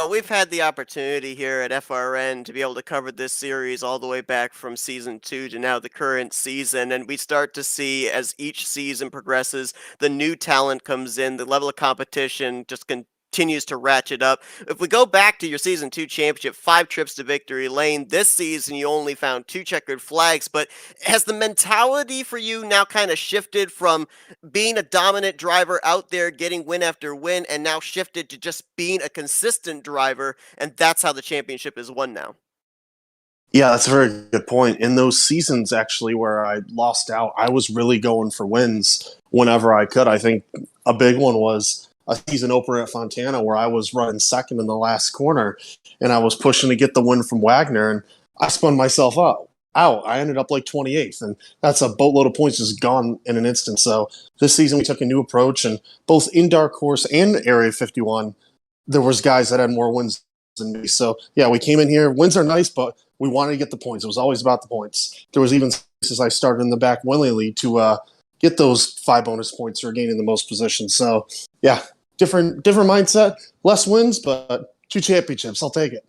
[SPEAKER 1] We've had the opportunity here at FRN to be able to cover this series all the way back from season 2 to now the current season, and we start to see as each season progresses, the new talent comes in, the level of competition just continues to ratchet up. If we go back to your season 2 championship, 5 trips to victory lane, this season you only found 2 checkered flags, but has the mentality for you now kind of shifted from being a dominant driver out there getting win after win and now shifted to just being a consistent driver, and that's how the championship is won now?
[SPEAKER 6] Yeah, that's a very good point. In those seasons, actually, where I lost out, I was really going for wins whenever I could. I think a big one was a season opener at Fontana where I was running second in the last corner, and I was pushing to get the win from Wagner, and I spun myself out. I ended up like 28th, and that's a boatload of points just gone in an instant. So this season we took a new approach, and both in Dark Horse and Area 51, there was guys that had more wins than me. So yeah, we came in here. Wins are nice, but we wanted to get the points. It was always about the points. There was even since I started in the back willingly to get those 5 bonus points for gaining the most positions. So yeah, different mindset, less wins, but 2 championships. I'll take it.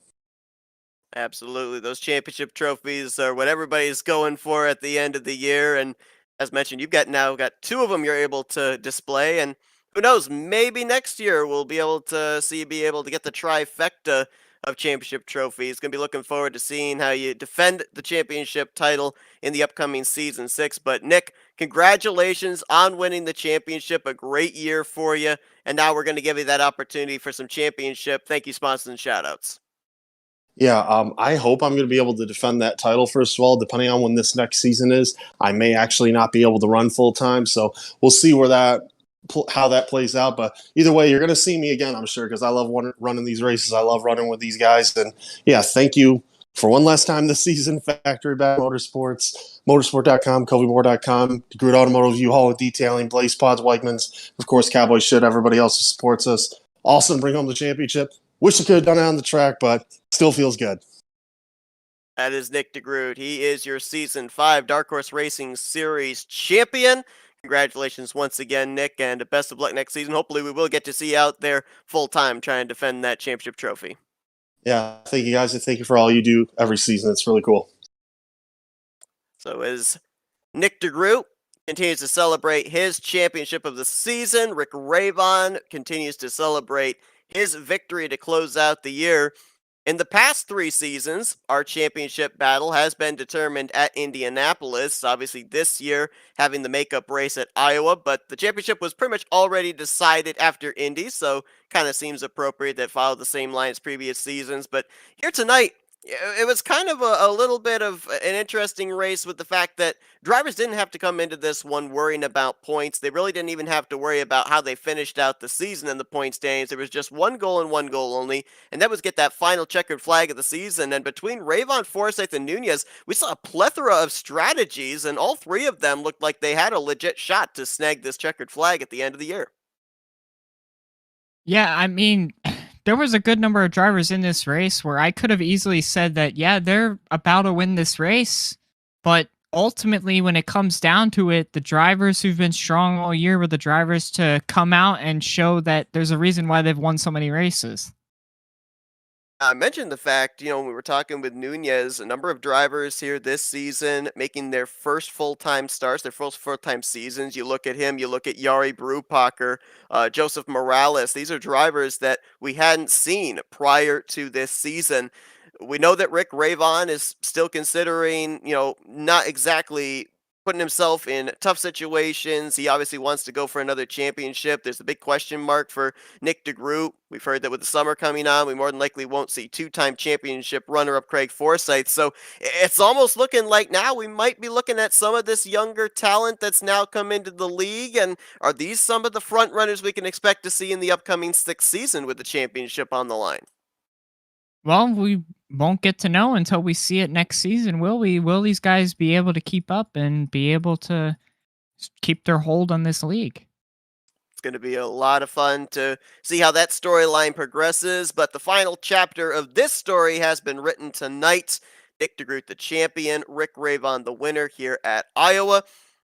[SPEAKER 1] Absolutely. Those championship trophies are what everybody's going for at the end of the year. And as mentioned, you've now got 2 of them you're able to display. And who knows, maybe next year we'll be able to see you be able to get the trifecta of championship trophies. Going to be looking forward to seeing how you defend the championship title in the upcoming season 6. But Nick, congratulations on winning the championship. A great year for you. And now we're going to give you that opportunity for some championship. Thank you, sponsors and shoutouts.
[SPEAKER 6] Yeah, I hope I'm going to be able to defend that title, first of all. Depending on when this next season is, I may actually not be able to run full time. So we'll see how that plays out. But either way, you're going to see me again, I'm sure, because I love running these races. I love running with these guys. And yeah, thank you for one last time this season, Factory Back Motorsports, motorsport.com, coveymoore.com, DeGroot Automotive, U-Haul Detailing, Blaze Pods, Weichmans, of course, Cowboy Shit, everybody else who supports us. Awesome, bring home the championship. Wish I could have done it on the track, but still feels good.
[SPEAKER 1] That is Nick DeGroot. He is your Season 5 Dark Horse Racing Series champion. Congratulations once again, Nick, and best of luck next season. Hopefully we will get to see you out there full-time trying to defend that championship trophy.
[SPEAKER 6] Yeah, thank you guys, and thank you for all you do every season. It's really cool.
[SPEAKER 1] So as Nick DeGroot continues to celebrate his championship of the season, Rick Ravon continues to celebrate his victory to close out the year. In the past 3 seasons, our championship battle has been determined at Indianapolis. Obviously, this year having the makeup race at Iowa, but the championship was pretty much already decided after Indy, so kind of seems appropriate that followed the same line as previous seasons. But here tonight, it was kind of a little bit of an interesting race with the fact that drivers didn't have to come into this one worrying about points. They really didn't even have to worry about how they finished out the season in the point standings. There was just one goal and one goal only, and that was get that final checkered flag of the season. And between Ravon, Forsyth, and Nunez, we saw a plethora of strategies, and all three of them looked like they had a legit shot to snag this checkered flag at the end of the year.
[SPEAKER 2] Yeah, I mean, there was a good number of drivers in this race where I could have easily said that, yeah, they're about to win this race. But ultimately, when it comes down to it, the drivers who've been strong all year were the drivers to come out and show that there's a reason why they've won so many races.
[SPEAKER 1] I mentioned the fact, when we were talking with Nunez, a number of drivers here this season making their first full-time starts, their first full-time seasons. You look at him, you look at Yari Brupacher, Joseph Morales. These are drivers that we hadn't seen prior to this season. We know that Rick Ravon is still considering, not exactly putting himself in tough situations. He obviously wants to go for another championship. There's a big question mark for Nick DeGroot. We've heard that with the summer coming on, we more than likely won't see two-time championship runner-up Craig Forsyth. So it's almost looking like now we might be looking at some of this younger talent that's now come into the league. And are these some of the front runners we can expect to see in the upcoming 6th season with the championship on the line?
[SPEAKER 2] Well, we won't get to know until we see it next season, will we? Will these guys be able to keep up and be able to keep their hold on this league?
[SPEAKER 1] It's going to be a lot of fun to see how that storyline progresses, but the final chapter of this story has been written tonight. Nick DeGroot, the champion, Rick Ravon, the winner here at Iowa.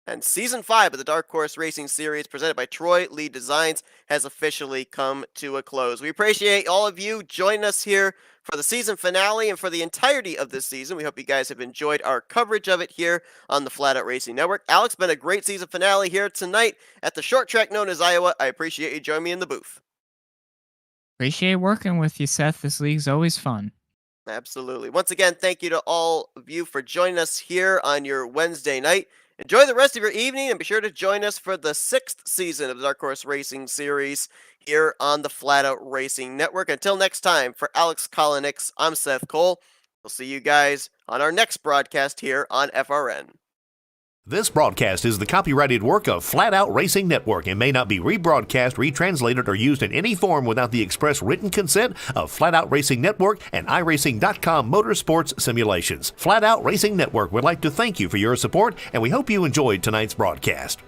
[SPEAKER 1] And Season 5 of the Dark Horse Racing Series, presented by Troy Lee Designs, has officially come to a close. We appreciate all of you joining us here for the season finale and for the entirety of this season. We hope you guys have enjoyed our coverage of it here on the Flat Out Racing Network. Alex, been a great season finale here tonight at the short track known as Iowa. I appreciate you joining me in the booth.
[SPEAKER 2] Appreciate working with you, Seth. This league's always fun.
[SPEAKER 1] Absolutely. Once again, thank you to all of you for joining us here on your Wednesday night. Enjoy the rest of your evening and be sure to join us for the 6th season of the Dark Horse Racing Series here on the Flat Out Racing Network. Until next time, for Alex Kolonix, I'm Seth Cole. We'll see you guys on our next broadcast here on FRN.
[SPEAKER 7] This broadcast is the copyrighted work of Flat Out Racing Network and may not be rebroadcast, retranslated, or used in any form without the express written consent of Flat Out Racing Network and iRacing.com Motorsports Simulations. Flat Out Racing Network would like to thank you for your support, and we hope you enjoyed tonight's broadcast.